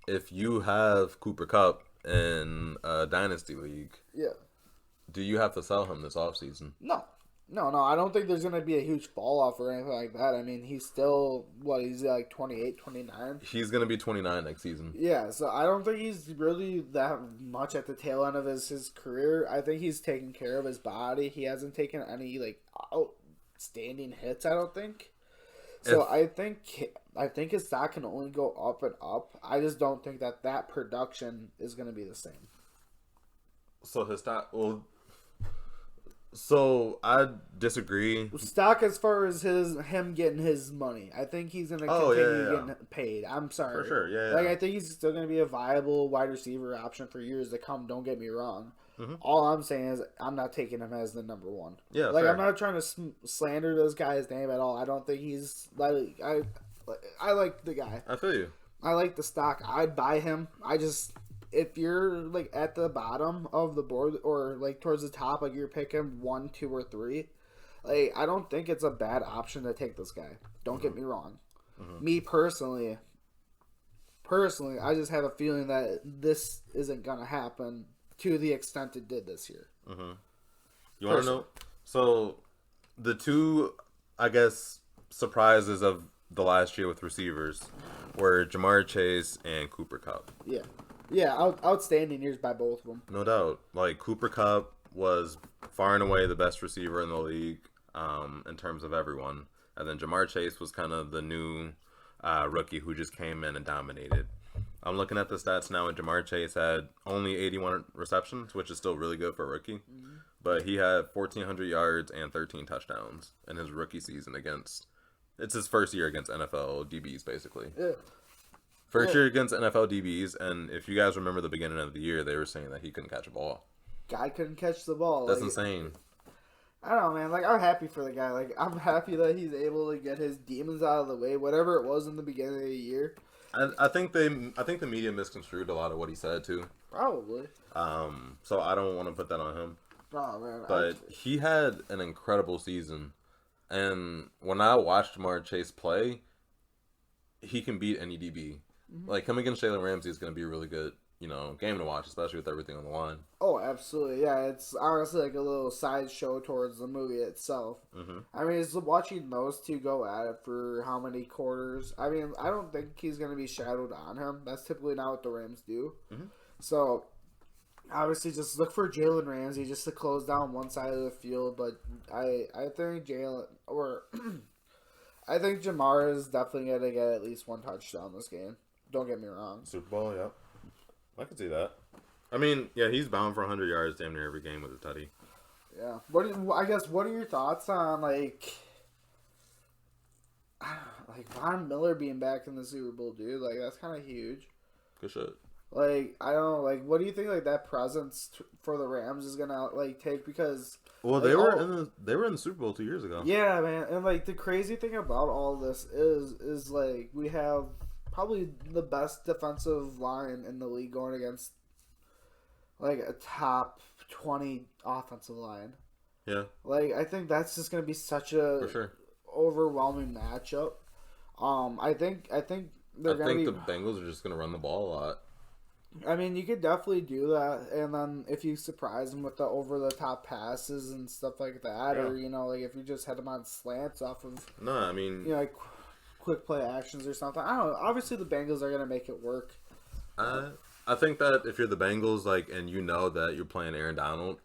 If you have Cooper Kupp in a Dynasty League, do you have to sell him this offseason? No. I don't think there's going to be a huge fall off or anything like that. I mean, he's still, he's like 28, 29? He's going to be 29 next season. Yeah, so I don't think he's really that much at the tail end of his career. I think he's taking care of his body. He hasn't taken any, outstanding hits, I don't think. So I think his stock can only go up and up. I just don't think that production is going to be the same. So his stock, so I disagree. Stock as far as him getting his money. I think he's going to continue getting paid. I'm sorry. For sure, yeah. I think he's still going to be a viable wide receiver option for years to come. Don't get me wrong. Mm-hmm. All I'm saying is I'm not taking him as the number 1. Yeah, fair. I'm not trying to slander this guy's name at all. I don't think he's I like the guy. I feel you. I like the stock. I'd buy him. If you're at the bottom of the board or towards the top, you're picking 1, 2, or 3, I don't think it's a bad option to take this guy. Don't get me wrong. Mm-hmm. Me personally, I just have a feeling that this isn't gonna happen to the extent it did this year. Mm-hmm. You want to know? So the two, I guess, surprises of the last year with receivers were Jamarr Chase and Cooper Kupp. Yeah, outstanding years by both of them. No doubt. Like, Cooper Kupp was far and away the best receiver in the league in terms of everyone. And then Jamarr Chase was kind of the new rookie who just came in and dominated. I'm looking at the stats now, and Jamarr Chase had only 81 receptions, which is still really good for a rookie. Mm-hmm. But he had 1,400 yards and 13 touchdowns in his rookie season against... It's his first year against NFL DBs, basically. Yeah. First year against NFL DBs, and if you guys remember the beginning of the year, they were saying that he couldn't catch a ball. Guy couldn't catch the ball. That's insane. I don't know, man. Like, I'm happy for the guy. Like, I'm happy that he's able to get his demons out of the way, whatever it was in the beginning of the year. I think the media misconstrued a lot of what he said too. Probably. So I don't want to put that on him. Oh man. But he had an incredible season, and when I watched Jamarr Chase play, he can beat any DB. Mm-hmm. Like, him against Jalen Ramsey is going to be a really good, game to watch, especially with everything on the line. Oh, absolutely. Yeah, it's honestly like a little sideshow towards the movie itself. Mm-hmm. I mean, it's watching those two go at it for how many quarters. I mean, I don't think he's going to be shadowed on him. That's typically not what the Rams do. Mm-hmm. So, obviously, just look for Jalen Ramsey just to close down one side of the field. But I think I think Jamarr is definitely going to get at least one touchdown this game. Don't get me wrong. Super Bowl, yeah. I can see that. I mean, yeah, he's bound for 100 yards damn near every game with a tutty. Yeah. What are your thoughts on, like Von Miller being back in the Super Bowl, dude? Like, that's kind of huge. Good shit. Like, I don't know. Like, what do you think, like, that presence for the Rams is going to, like, take? Because... Well, they were in the Super Bowl 2 years ago. Yeah, man. And, like, the crazy thing about all this is like, we have... probably the best defensive line in the league going against, like, a top 20 offensive line. Yeah. Like, I think that's just going to be such a for sure overwhelming matchup. I think the Bengals are just going to run the ball a lot. I mean, you could definitely do that, and then if you surprise them with the over-the-top passes and stuff like that, or, like, if you just had them on slants off of... No, I mean... like... quick play actions or something. I don't know. Obviously, the Bengals are going to make it work. I think that if you're the Bengals, like, and you know that you're playing Aaron Donald,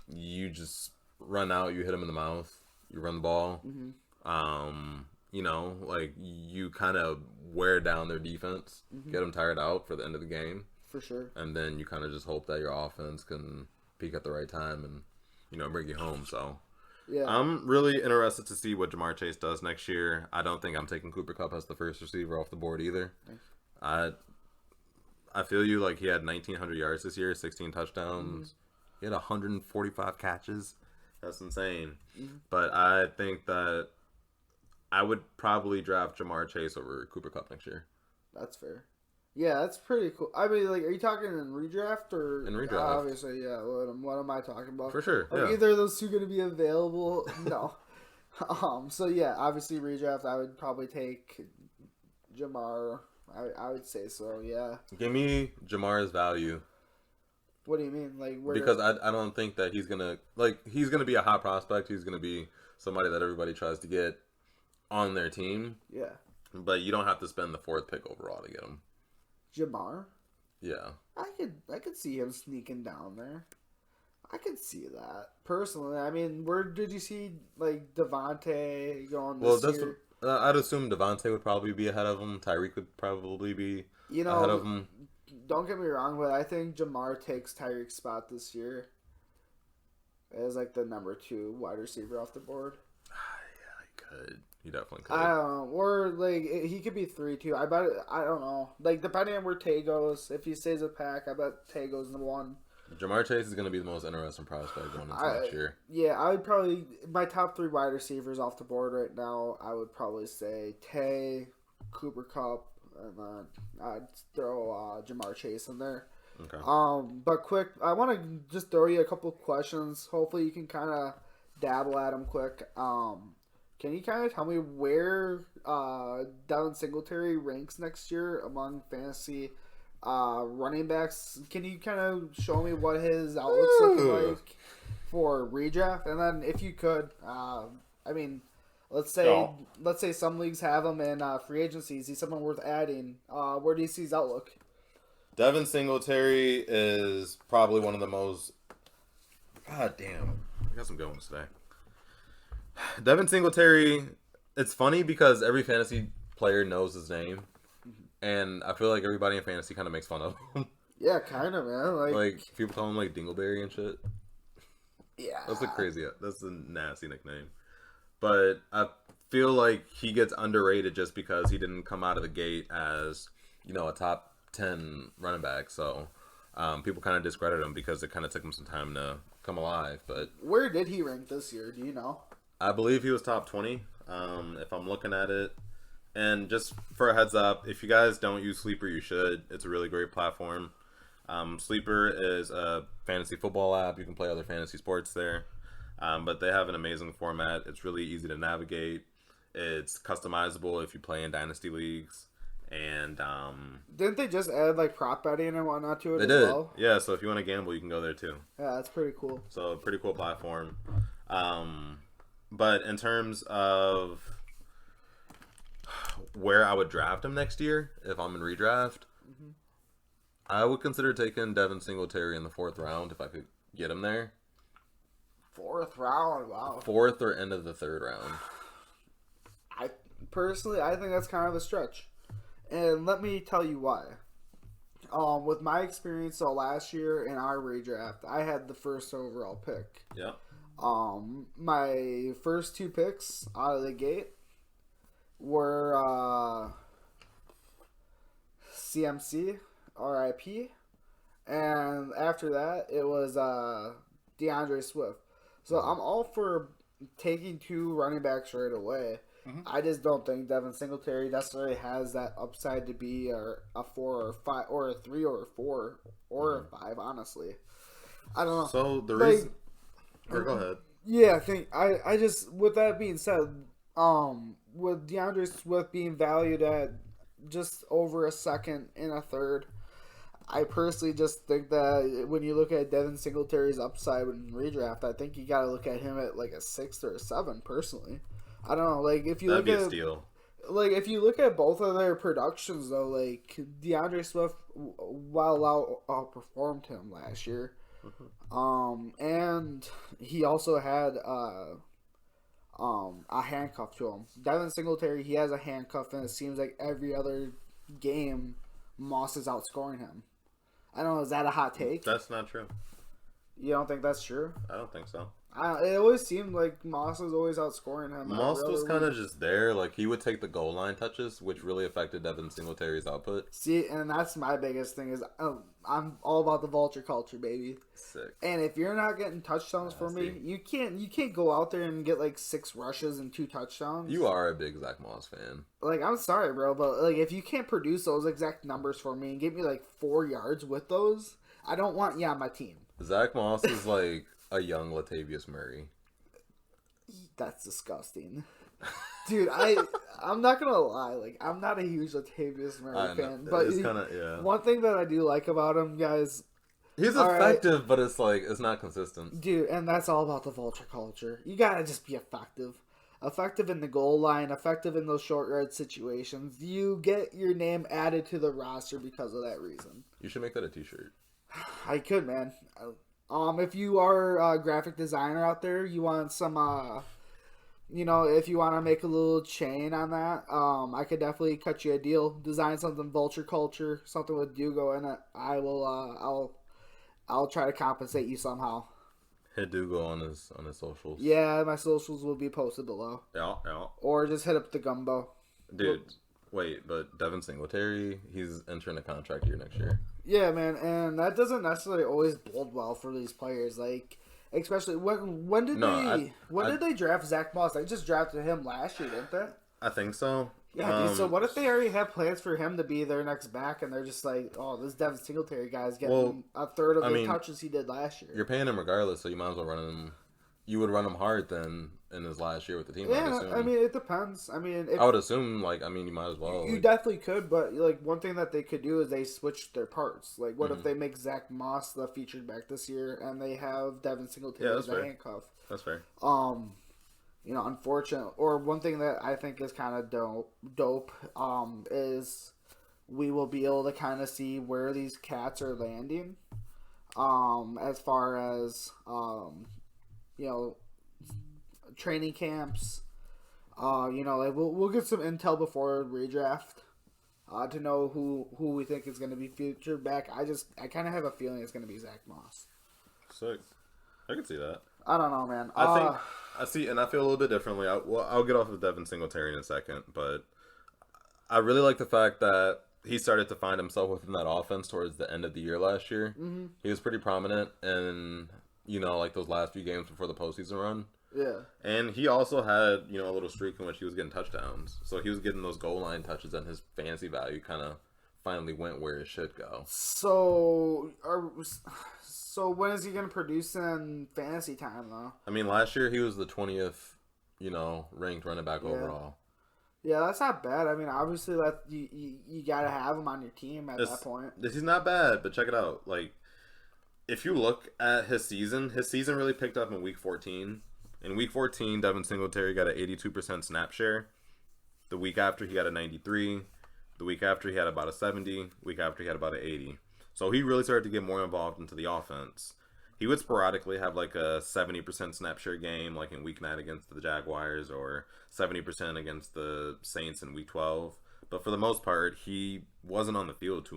you just run out, you hit him in the mouth, you run the ball. Mm-hmm. Like, you kind of wear down their defense, mm-hmm. get them tired out for the end of the game. For sure. And then you kind of just hope that your offense can peak at the right time and, bring you home, so... Yeah. I'm really interested to see what Jamarr Chase does next year. I don't think I'm taking Cooper Kupp as the first receiver off the board either. I feel you. Like, he had 1,900 yards this year, 16 touchdowns. Mm-hmm. He had 145 catches. That's insane. Mm-hmm. But I think that I would probably draft Jamarr Chase over Cooper Kupp next year. That's fair. Yeah, that's pretty cool. I mean, like, are you talking in redraft or... In redraft. Obviously, yeah. What am I talking about? For sure, like, either of those two going to be available? No. So, yeah, obviously, redraft, I would probably take Jamarr. I would say so, yeah. Give me Jamar's value. What do you mean? Like, where... Because I don't think that he's going to... Like, he's going to be a hot prospect. He's going to be somebody that everybody tries to get on their team. Yeah. But you don't have to spend the 4th pick overall to get him. Jamarr? Yeah. I could see him sneaking down there. I could see that. Personally, I mean, where did you see, like, Devontae going this year? I'd assume Devontae would probably be ahead of him. Tyreek would probably be ahead of him. Don't get me wrong, but I think Jamarr takes Tyreek's spot this year as, like, the number 2 wide receiver off the board. Yeah, he could. He definitely could. I don't know. Or, like, he could be 3-2. I don't know. Like, depending on where Tay goes, if he stays with Pack, I bet Tay goes in the 1. Jamarr Chase is going to be the most interesting prospect going into next year. Yeah, I would probably... My top 3 wide receivers off the board right now, I would probably say Tay, Cooper Kupp, and then I'd throw Jamarr Chase in there. Okay. But quick, I want to just throw you a couple questions. Hopefully you can kind of dabble at them quick. Can you kind of tell me where Devin Singletary ranks next year among fantasy running backs? Can you kind of show me what his outlook's looking like for redraft? And then if you could, I mean, Let's say some leagues have him in free agency. Is he someone worth adding? Where do you see his outlook? Devin Singletary is probably one of the most. God damn, I got some good ones today. Devin Singletary. It's funny because every fantasy player knows his name, and I feel like everybody in fantasy kind of makes fun of him. Yeah, kind of, man. Like people call him like Dingleberry and shit. Yeah, that's a nasty nickname. But I feel like he gets underrated just because he didn't come out of the gate as, a top 10 running back. So people kind of discredit him because it kind of took him some time to come alive. But where did he rank this year? Do you know? I believe he was top 20. If I'm looking at it. And just for a heads up, if you guys don't use Sleeper, you should. It's a really great platform. Sleeper is a fantasy football app. You can play other fantasy sports there. But they have an amazing format. It's really easy to navigate. It's customizable if you play in Dynasty leagues. And didn't they just add like prop betting and whatnot to it they as did. well? Yeah, so if you want to gamble, you can go there too. Yeah, that's pretty cool. So pretty cool platform. But in terms of where I would draft him next year, if I'm in redraft, I would consider taking Devin Singletary in the 4th round if I could get him there. 4th round, wow. 4th or end of the 3rd round. I think that's kind of a stretch, and let me tell you why. With my experience, so last year in our redraft, I had the 1st overall pick. Yeah. My first 2 picks out of the gate were CMC, RIP, and after that it was DeAndre Swift. So I'm all for taking 2 running backs right away. I just don't think Devin Singletary necessarily has that upside to be a 4 or 5 or a 3 or a 4 or a 5. Honestly, I don't know. So the reason. Or go ahead. Yeah, I just, with that being said, with DeAndre Swift being valued at just over a 2nd and a 3rd, I personally just think that when you look at Devin Singletary's upside in redraft, I think you got to look at him at like a 6th or a 7. Personally, I don't know. Like if you That'd look be at a steal. Like if you look at both of their productions though, like DeAndre Swift outperformed him last year. And he also had a handcuff to him. Devin Singletary, he has a handcuff, and it seems like every other game, Moss is outscoring him. I don't know, is that a hot take? That's not true. You don't think that's true? I don't think so. It always seemed like Moss was always outscoring him. Moss was kind of just there. Like, he would take the goal line touches, which really affected Devin Singletary's output. See, and that's my biggest thing is I'm all about the vulture culture, baby. Sick. And if you're not getting touchdowns for me, you can't go out there and get like 6 rushes and 2 touchdowns. You are a big Zach Moss fan. Like, I'm sorry, bro, but like if you can't produce those exact numbers for me and give me like 4 yards with those, I don't want you on my team. Zach Moss is like a young Latavius Murray. That's disgusting. Dude, I'm not gonna lie, like I'm not a huge Latavius Murray fan, but it's kind of, yeah. One thing that I do like about him, guys, he's effective, right, but it's like it's not consistent, dude. And that's all about the vulture culture. You gotta just be effective in the goal line, effective in those short yard situations. You get your name added to the roster because of that reason. You should make that a T-shirt. I could, man. If you are a graphic designer out there, you want some, if you want to make a little chain on that, I could definitely cut you a deal. Design something vulture culture, something with Dugo in it. I will, I'll try to compensate you somehow. Hit Dugo on his socials. Yeah, my socials will be posted below. Yeah. Or just hit up the gumbo. Dude, wait, but Devin Singletary, he's entering a contract year next year. Yeah, man, and that doesn't necessarily always bode well for these players. Like, especially when did they draft Zach Moss? They just drafted him last year, didn't they? I think so. Yeah, dude, so what if they already have plans for him to be their next back, and they're just like, oh, this Devin Singletary guy's getting a third of the touches he did last year. You're paying him regardless, so you might as well run him. You would run him hard then in his last year with the team. Yeah, I mean, it depends. I mean, I would assume, you might as well. You definitely could, but one thing that they could do is they switch their parts. Like, what if they make Zach Moss the featured back this year, and they have Devin Singletary as a handcuff? That's fair. unfortunate, or one thing that I think is kind of dope, is we will be able to kind of see where these cats are landing, as far as, training camps. Like we'll get some intel before redraft, to know who we think is going to be featured back. I kind of have a feeling it's going to be Zach Moss. Sick. I can see that. I don't know, man. I think I see, and I feel a little bit differently. I'll get off of Devin Singletary in a second, but I really like the fact that he started to find himself within that offense towards the end of the year last year. Mm-hmm. He was pretty prominent in, like those last few games before the postseason run. Yeah. And he also had, a little streak in which he was getting touchdowns. So he was getting those goal line touches, and his fantasy value kind of finally went where it should go. So when is he going to produce in fantasy time, though? I mean, last year he was the 20th, ranked running back overall. Yeah, that's not bad. I mean, obviously that you got to have him on your team at that point. This is not bad, but check it out. Like, if you look at his season really picked up in week 14. In week 14, Devin Singletary got an 82% snap share. The week after, he got a 93. The week after, he had about a 70. Week after, he had about an 80. So he really started to get more involved into the offense. He would sporadically have like a 70% snap share game, like in week 9 against the Jaguars, or 70% against the Saints in week 12. But for the most part, he wasn't on the field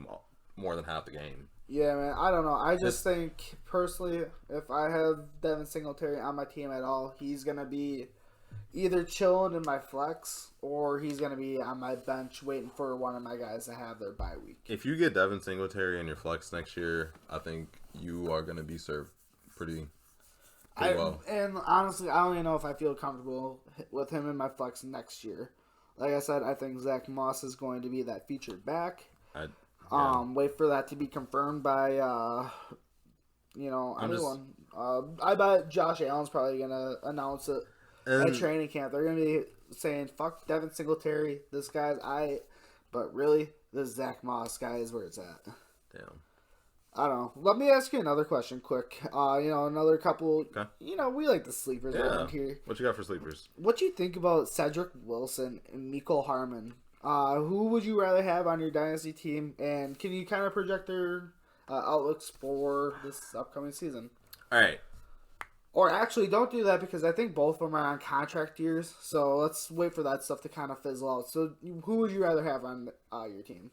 more than half the game. Yeah, man. I don't know. I just think, personally, if I have Devin Singletary on my team at all, he's going to be either chilling in my flex, or he's going to be on my bench waiting for one of my guys to have their bye week. If you get Devin Singletary in your flex next year, I think you are going to be served pretty well. And honestly, I don't even know if I feel comfortable with him in my flex next year. Like I said, I think Zach Moss is going to be that featured back. Wait for that to be confirmed by, anyone. I bet Josh Allen's probably going to announce it at training camp. They're going to be saying, fuck Devin Singletary, this guy's but really, this Zach Moss guy is where it's at. Damn. I don't know. Let me ask you another question quick. Another couple, okay. We like the sleepers around here. What you got for sleepers? What do you think about Cedrick Wilson and Mecole Hardman? Who would you rather have on your Dynasty team? And can you kind of project their outlooks for this upcoming season? All right. Or actually, don't do that, because I think both of them are on contract years. So let's wait for that stuff to kind of fizzle out. So who would you rather have on your team?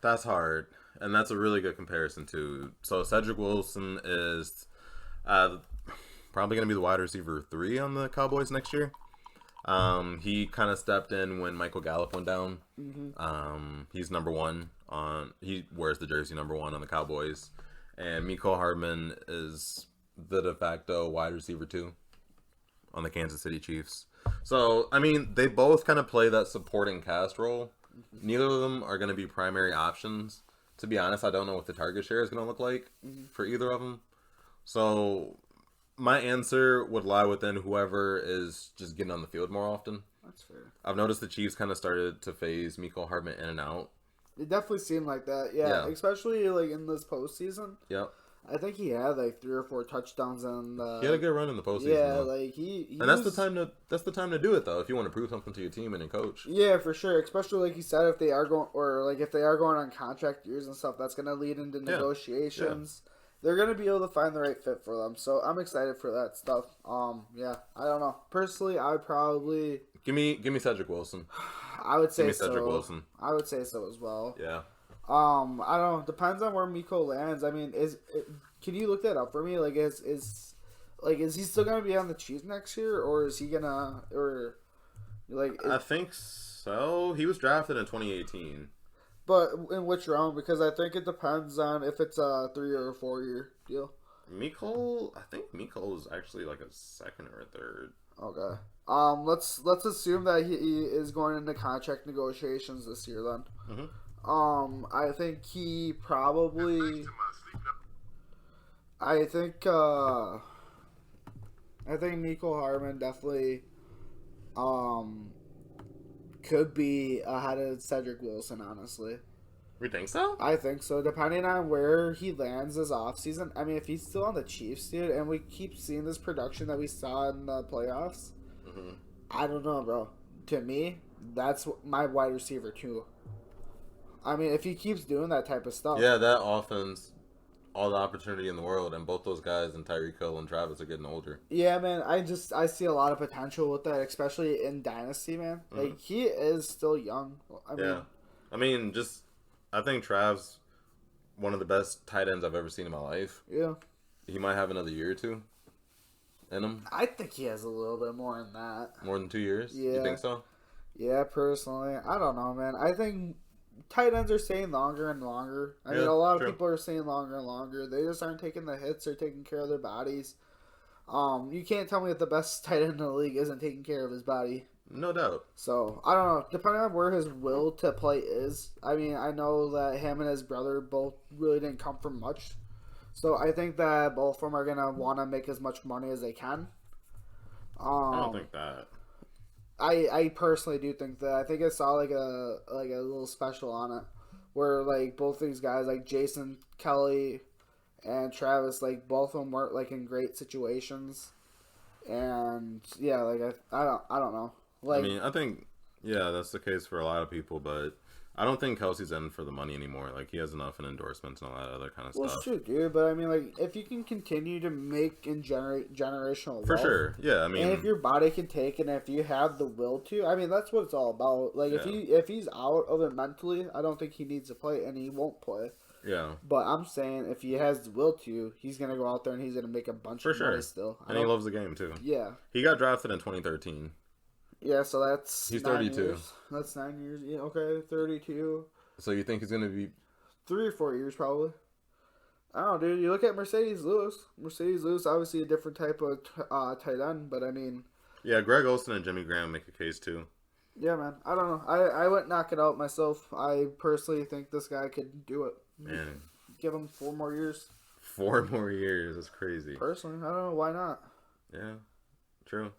That's hard. And that's a really good comparison, too. So Cedrick Wilson is probably going to be the wide receiver 3 on the Cowboys next year. He kind of stepped in when Michael Gallup went down. Mm-hmm. He's number 1 he wears the jersey number 1 on the Cowboys. And Mecole Hardman is the de facto wide receiver 2 on the Kansas City Chiefs. So, I mean, they both kind of play that supporting cast role. Mm-hmm. Neither of them are going to be primary options. To be honest, I don't know what the target share is going to look like for either of them. So my answer would lie within whoever is just getting on the field more often. That's fair. I've noticed the Chiefs kind of started to phase Mecole Hardman in and out. It definitely seemed like that, yeah. Especially like in this postseason. Yep. I think he had like 3 or 4 touchdowns on the. He had a good run in the postseason. Yeah, though. like he and that's the time to do it though. If you want to prove something to your team and your coach. Yeah, for sure. Especially like you said, if they are going on contract years and stuff, that's gonna lead into negotiations. Yeah. They're gonna be able to find the right fit for them. So I'm excited for that stuff. Yeah, I don't know. Personally, I would probably give me Cedrick Wilson. I would say Cedrick Wilson. I would say so as well. Yeah. I don't know. Depends on where Mecole lands. I mean, can you look that up for me? Like, is he still gonna be on the Chiefs next year, or is he gonna, I think so. He was drafted in 2018. But in which round? Because I think it depends on if it's a 3 or a 4 year deal. I think Mecole is actually like a 2nd or a 3rd. Okay. Let's assume that he is going into contract negotiations this year then. Mm-hmm. I think he probably. I think Mecole Hardman definitely could be ahead of Cedrick Wilson, honestly. We think so? I think so, depending on where he lands this offseason. I mean, if he's still on the Chiefs, dude, and we keep seeing this production that we saw in the playoffs, I don't know, bro. To me, that's my wide receiver too. I mean, if he keeps doing that type of stuff. Yeah, that offense, all the opportunity in the world, and both those guys, and Tyreek Hill and Travis, are getting older. Yeah, man. I see a lot of potential with that, especially in Dynasty, man. Like he is still young. I think Trav's one of the best tight ends I've ever seen in my life. Yeah. He might have another year or two in him. I think he has a little bit more than that. More than 2 years? Yeah. You think so? Yeah, personally. I don't know, man. I think tight ends are staying longer and longer. I mean, a lot of people are staying longer and longer. They just aren't taking the hits or taking care of their bodies. You can't tell me that the best tight end in the league isn't taking care of his body. No doubt. So, I don't know. Depending on where his will to play is. I mean, I know that him and his brother both really didn't come from much. So, I think that both of them are going to want to make as much money as they can. I don't think that. I personally do think that. I think I saw like a little special on it where like both these guys, like Jason Kelly and Travis, like both of them weren't like in great situations. And yeah, like I don't know. Like, I mean, I think that's the case for a lot of people, but I don't think Kelsey's in for the money anymore. Like, he has enough in endorsements and all that other kind of well, stuff. Well, it's true, dude. But I mean, like, if you can continue to make and generate generational wealth, for sure, yeah. I mean, and if your body can take, and if you have the will to, I mean, that's what it's all about. Like, if he's out of it mentally, I don't think he needs to play, and he won't play. Yeah. But I'm saying if he has the will to, he's gonna go out there and he's gonna make a bunch of money still. And he loves the game too. Yeah. He got drafted in 2013. Yeah, so that's he's 32. Years. That's 9 years. Yeah, okay, 32. So you think he's gonna be 3 or 4 years probably? I don't know, dude. You look at Mercedes Lewis. Mercedes Lewis, obviously a different type of tight end, but I mean. Yeah, Greg Olsen and Jimmy Graham make a case too. Yeah, man. I don't know. I wouldn't knock it out myself. I personally think this guy could do it. Man. Give him 4 more years. 4 more years. That's crazy. Personally, I don't know. Why not? Yeah, true.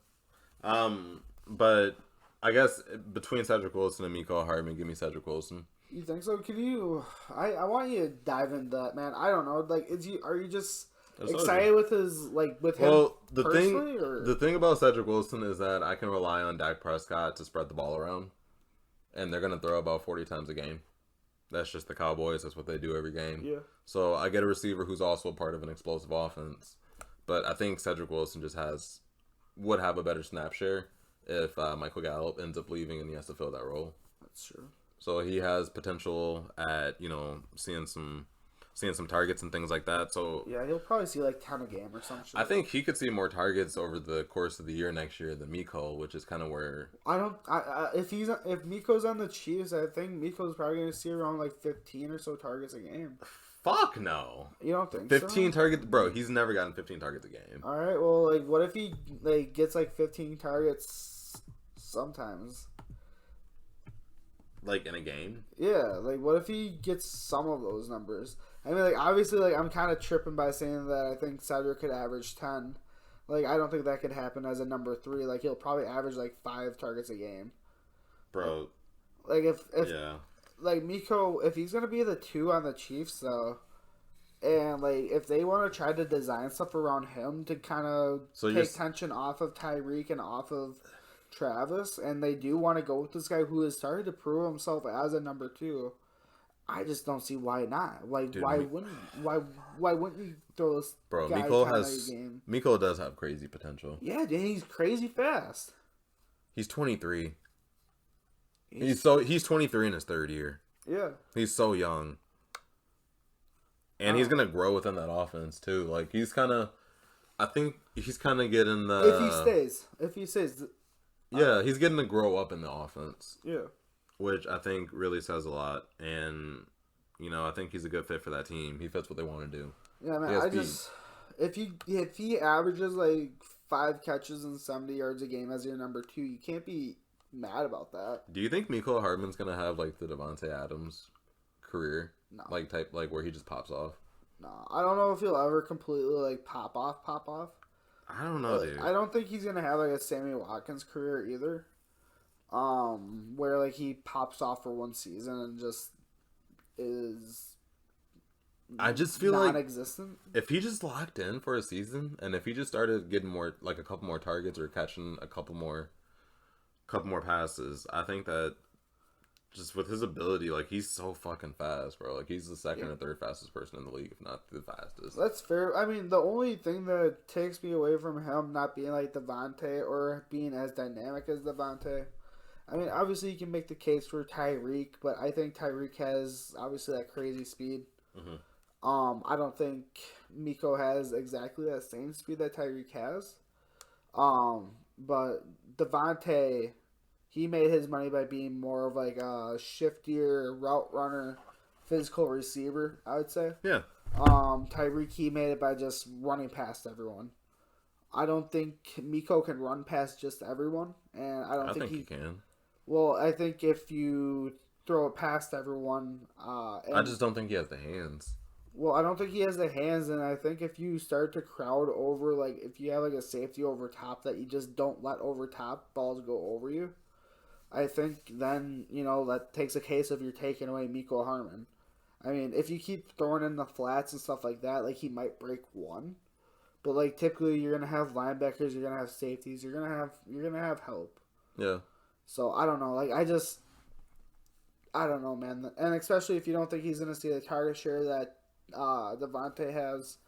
But I guess between Cedrick Wilson and Mecole Hardman, give me Cedrick Wilson. You think so? Can you? I want you to dive into that, man. I don't know. Like, are you just excited with his with him? Well, the thing about Cedrick Wilson is that I can rely on Dak Prescott to spread the ball around, and they're gonna throw about 40 times a game. That's just the Cowboys. That's what they do every game. Yeah. So I get a receiver who's also a part of an explosive offense, but I think Cedrick Wilson just would have a better snap share if Michael Gallup ends up leaving and he has to fill that role. That's true. So he has potential at seeing some targets and things like that. So yeah, he'll probably see like 10 a game or something. I think he could see more targets over the course of the year next year than Mecole, which is kind of where if Mecole's on the Chiefs, I think Mecole's probably gonna see around like 15 or so targets a game. Fuck no. You don't think 15 targets, bro? He's never gotten 15 targets a game. All right, well, like, what if he gets like 15 targets sometimes? Like in a game? Yeah, like what if he gets some of those numbers? I mean, like obviously, like I'm kind of tripping by saying that I think Cedrick could average 10. Like I don't think that could happen as a number 3. Like he'll probably average like 5 targets a game. Bro. Like if like Mecole, if he's gonna be the 2 on the Chiefs though, and like if they want to try to design stuff around him to kind of take tension off of Tyreek and off of Travis, and they do want to go with this guy who has started to prove himself as a number 2. I just don't see why not. Like, dude, why wouldn't you throw this bro? Guy Mecole does have crazy potential. Yeah, dude, he's crazy fast. He's 23. He's 23 in his 3rd year. Yeah, he's so young, and he's gonna grow within that offense too. Like I think he's kind of getting the if he stays. Yeah, he's getting to grow up in the offense. Yeah. Which I think really says a lot. And, I think he's a good fit for that team. He fits what they want to do. Yeah, man, if he averages like 5 catches and 70 yards a game as your number 2, you can't be mad about that. Do you think Mecole Hardman's going to have like the Devontae Adams career? No. Like where he just pops off? No, I don't know if he'll ever completely like pop off. I don't know, dude. I don't think he's gonna have like a Sammy Watkins career either. Where like he pops off for one season and just is I just feel non-existent. like if he just locked in for a season, and if he just started getting more, like a couple more targets or catching a couple more passes, I think that just with his ability, like he's so fucking fast, bro. Like he's the second or third fastest person in the league, if not the fastest. That's fair. I mean, the only thing that takes me away from him not being like Devontae or being as dynamic as Devontae. I mean, obviously you can make the case for Tyreek, but I think Tyreek has obviously that crazy speed. I don't think Mecole has exactly that same speed that Tyreek has. But Devontae, he made his money by being more of like a shiftier route runner, physical receiver, I would say. Yeah. Tyreek, he made it by just running past everyone. I don't think Mecole can run past just everyone, and I think he can. Well, I think if you throw it past everyone, I just don't think he has the hands. Well, I don't think he has the hands, and I think if you start to crowd over, like if you have like a safety over top that you just don't let over top, balls go over you. I think then, that takes a case of you're taking away Mecole Hardman. I mean, if you keep throwing in the flats and stuff like that, like he might break one. But like typically you're gonna have linebackers, you're gonna have safeties, you're gonna have help. Yeah. So I don't know. Like I don't know, man. And especially if you don't think he's gonna see the target share that Devontae has.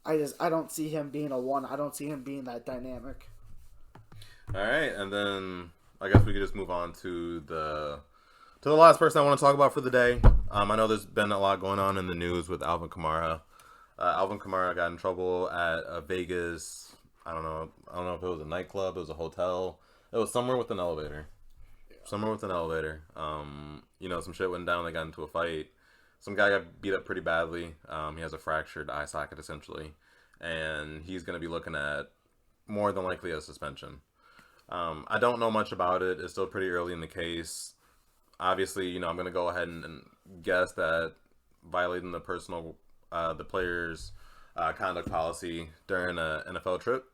I don't see him being a one. I don't see him being that dynamic. All right, and then I guess we could just move on to the last person I want to talk about for the day. I know there's been a lot going on in the news with Alvin Kamara. Alvin Kamara got in trouble at a Vegas. I don't know if it was a nightclub, it was a hotel. It was somewhere with an elevator. Some shit went down. They got into a fight. Some guy got beat up pretty badly. He has a fractured eye socket essentially, and he's going to be looking at more than likely a suspension. I don't know much about it. It's still pretty early in the case. Obviously, I'm going to go ahead and guess that violating the player's conduct policy during an NFL trip.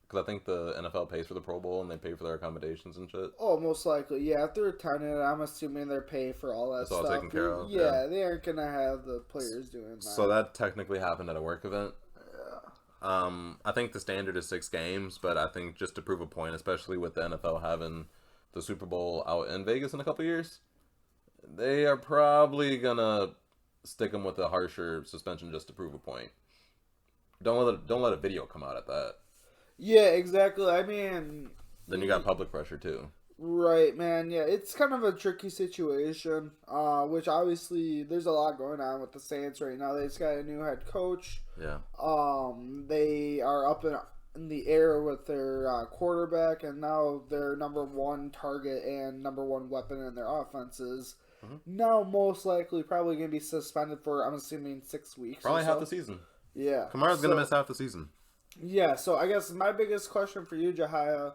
Because I think the NFL pays for the Pro Bowl and they pay for their accommodations and shit. Oh, most likely. Yeah, if they're attending it, I'm assuming they're paying for all that stuff. It's all taken care of. Yeah, they aren't going to have the players doing that. So that technically happened at a work event. Yeah. I think the standard is 6 games, but I think just to prove a point, especially with the NFL having the Super Bowl out in Vegas in a couple years, they are probably going to stick them with a harsher suspension just to prove a point. Don't let a video come out at that. Yeah, exactly. I mean... Then you got public pressure, too. Right, man. Yeah, it's kind of a tricky situation, which obviously there's a lot going on with the Saints right now. They just got a new head coach. Yeah. They are up in the air with their quarterback, and now their number one target and number one weapon in their offense is now most likely probably going to be suspended for, I'm assuming, 6 weeks. Probably half the season. Yeah. Kamara's going to miss half the season. Yeah, so I guess my biggest question for you, Jahia,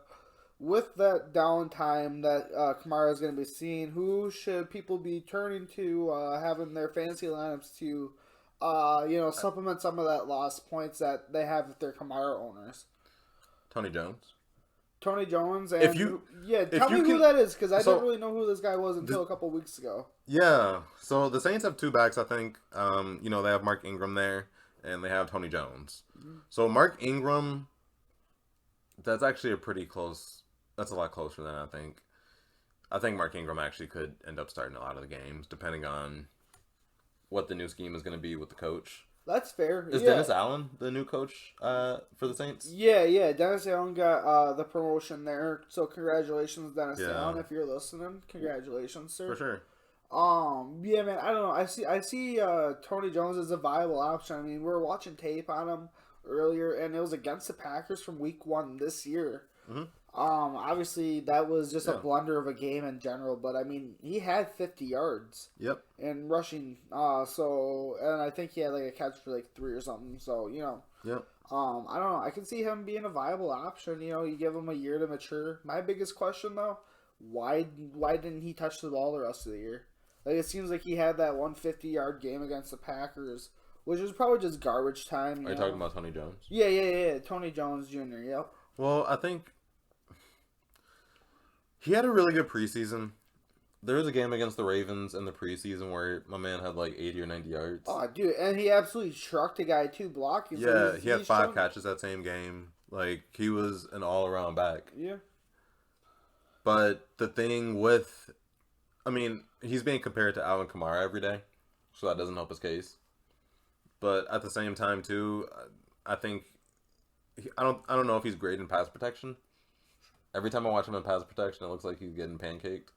with that downtime that Kamara is going to be seeing, who should people be turning to having their fantasy lineups to, supplement some of that lost points that they have with their Kamara owners? Tony Jones, and tell me who that is, because I didn't really know who this guy was until a couple weeks ago. Yeah, so the Saints have 2 backs, I think. They have Mark Ingram there, and they have Tony Jones. So Mark Ingram, that's actually that's a lot closer than I think. I think Mark Ingram actually could end up starting a lot of the games, depending on what the new scheme is going to be with the coach. That's fair. Is Dennis Allen the new coach for the Saints? Yeah. Dennis Allen got the promotion there. So congratulations, Dennis Allen, if you're listening. Congratulations, sir. For sure. Yeah, man. I don't know. I see Tony Jones as a viable option. I mean, we were watching tape on him earlier, and it was against the Packers from week 1 this year. Obviously, that was just a blunder of a game in general, but I mean, he had 50 yards. Yep. And rushing. And I think he had like a catch for like 3 or something. So, Yep. I don't know. I can see him being a viable option. You give him a year to mature. My biggest question though, why didn't he touch the ball the rest of the year? Like, it seems like he had that 150-yard game against the Packers, which was probably just garbage time. Are you talking about Tony Jones? Yeah. Tony Jones Jr., yep. Well, I think he had a really good preseason, There was a game against the Ravens in the preseason where my man had like 80 or 90 yards. Oh, dude, and he absolutely trucked a guy too, blocking. Yeah, so he had 5 catches that same game. Like, he was an all-around back. Yeah. But the thing with, I mean, he's being compared to Alvin Kamara every day, so that doesn't help his case. But at the same time, too, I think I don't know if he's great in pass protection. Every time I watch him in pass protection, it looks like he's getting pancaked.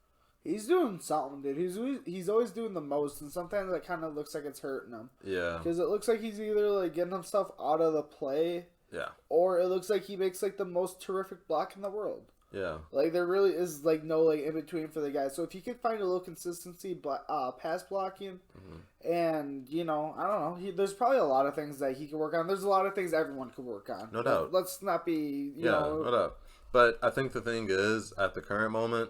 He's doing something, dude. He's always doing the most, and sometimes it kind of looks like it's hurting him. Yeah. Because it looks like he's either like getting himself out of the play. Yeah. Or it looks like he makes like the most terrific block in the world. Yeah. Like there really is like no like in between for the guy. So if you could find a little consistency, pass blocking, and I don't know, there's probably a lot of things that he could work on. There's a lot of things everyone could work on. No doubt. Let's not be you know. No doubt. But I think the thing is, at the current moment,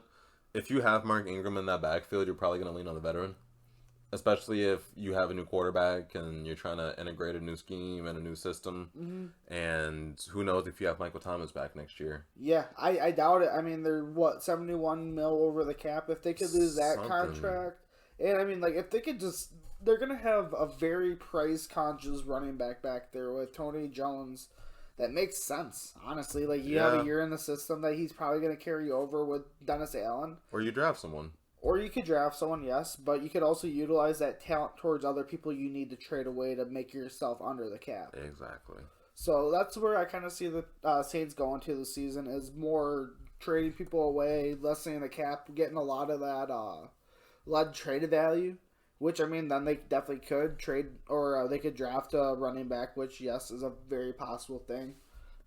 if you have Mark Ingram in that backfield, you're probably going to lean on the veteran. Especially if you have a new quarterback and you're trying to integrate a new scheme and a new system. Mm-hmm. And who knows if you have Michael Thomas back next year. Yeah, I doubt it. I mean, they're, $71 million over the cap. If they could lose that contract. And, I mean, like, if they could just... They're going to have a very price-conscious running back there with Tony Jones. That makes sense, honestly. Like, you have a year in the system that he's probably going to carry over with Dennis Allen. Or you draft someone. Or you could draft someone, yes, but you could also utilize that talent towards other people you need to trade away to make yourself under the cap. Exactly. So that's where I kind of see the Saints going to this season is more trading people away, lessening the cap, getting a lot of that traded value, which, I mean, then they definitely could trade, or they could draft a running back, which, yes, is a very possible thing.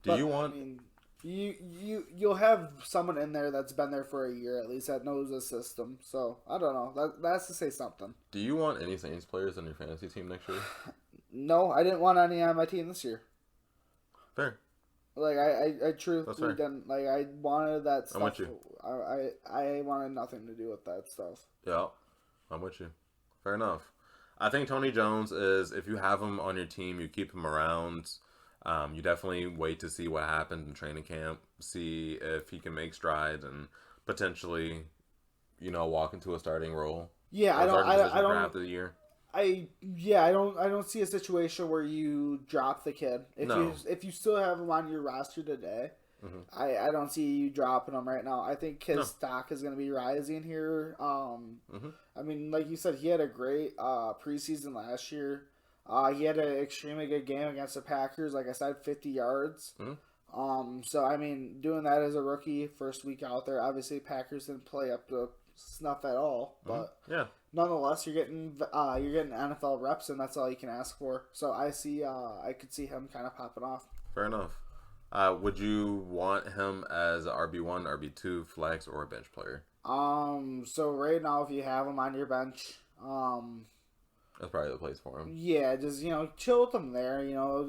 Do you want... I mean, You'll have someone in there that's been there for a year at least that knows the system. So I don't know. That's to say something. Do you want any Saints players on your fantasy team next year? No, I didn't want any on my team this year. Fair. Like I truthfully didn't. Like I wanted that stuff. I'm with you. I wanted nothing to do with that stuff. Yeah, I'm with you. Fair enough. I think Tony Jones is, if you have him on your team, you keep him around. You definitely wait to see what happens in training camp, see if he can make strides and potentially, walk into a starting role. Yeah, I don't. After the year. I don't see a situation where you drop the kid. If you still have him on your roster today, mm-hmm. I don't see you dropping him right now. I think his stock is going to be rising here. Mm-hmm. I mean, like you said, he had a great preseason last year. He had an extremely good game against the Packers. Like I said, 50 yards. Mm-hmm. So, I mean, doing that as a rookie, first week out there, obviously Packers didn't play up to snuff at all. But nonetheless, you're getting NFL reps, and that's all you can ask for. So I could see him kind of popping off. Fair enough. Would you want him as an RB1, RB2, flex, or a bench player? So right now, if you have him on your bench, that's probably the place for him. Yeah, just, chill with him there.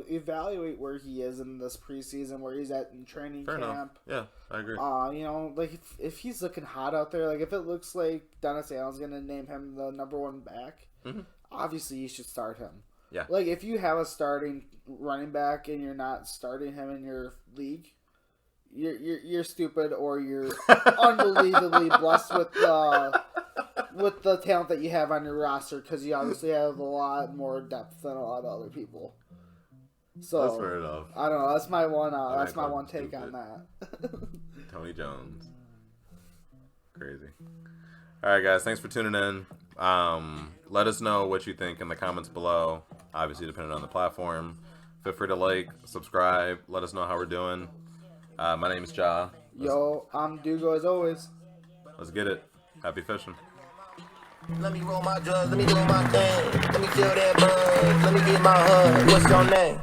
Evaluate where he is in this preseason, where he's at in training camp. Enough. Yeah, I agree. Like, if he's looking hot out there, like, if it looks like Dennis Allen's going to name him the number one back, mm-hmm. obviously you should start him. Yeah. Like, if you have a starting running back and you're not starting him in your league, you're stupid, or you're unbelievably blessed with the talent that you have on your roster, because you obviously have a lot more depth than a lot of other people. So that's fair enough. I don't know. That's my one. That's my one take on that. Tony Jones, crazy. All right, guys. Thanks for tuning in. Let us know what you think in the comments below. Obviously, depending on the platform. Feel free to like, subscribe. Let us know how we're doing. My name is Jah. Yo, I'm Dugo as always. Let's get it. Happy fishing. Let me roll my drugs, let me do my thing. Let me feel that buzz, let me get my hug. What's your name?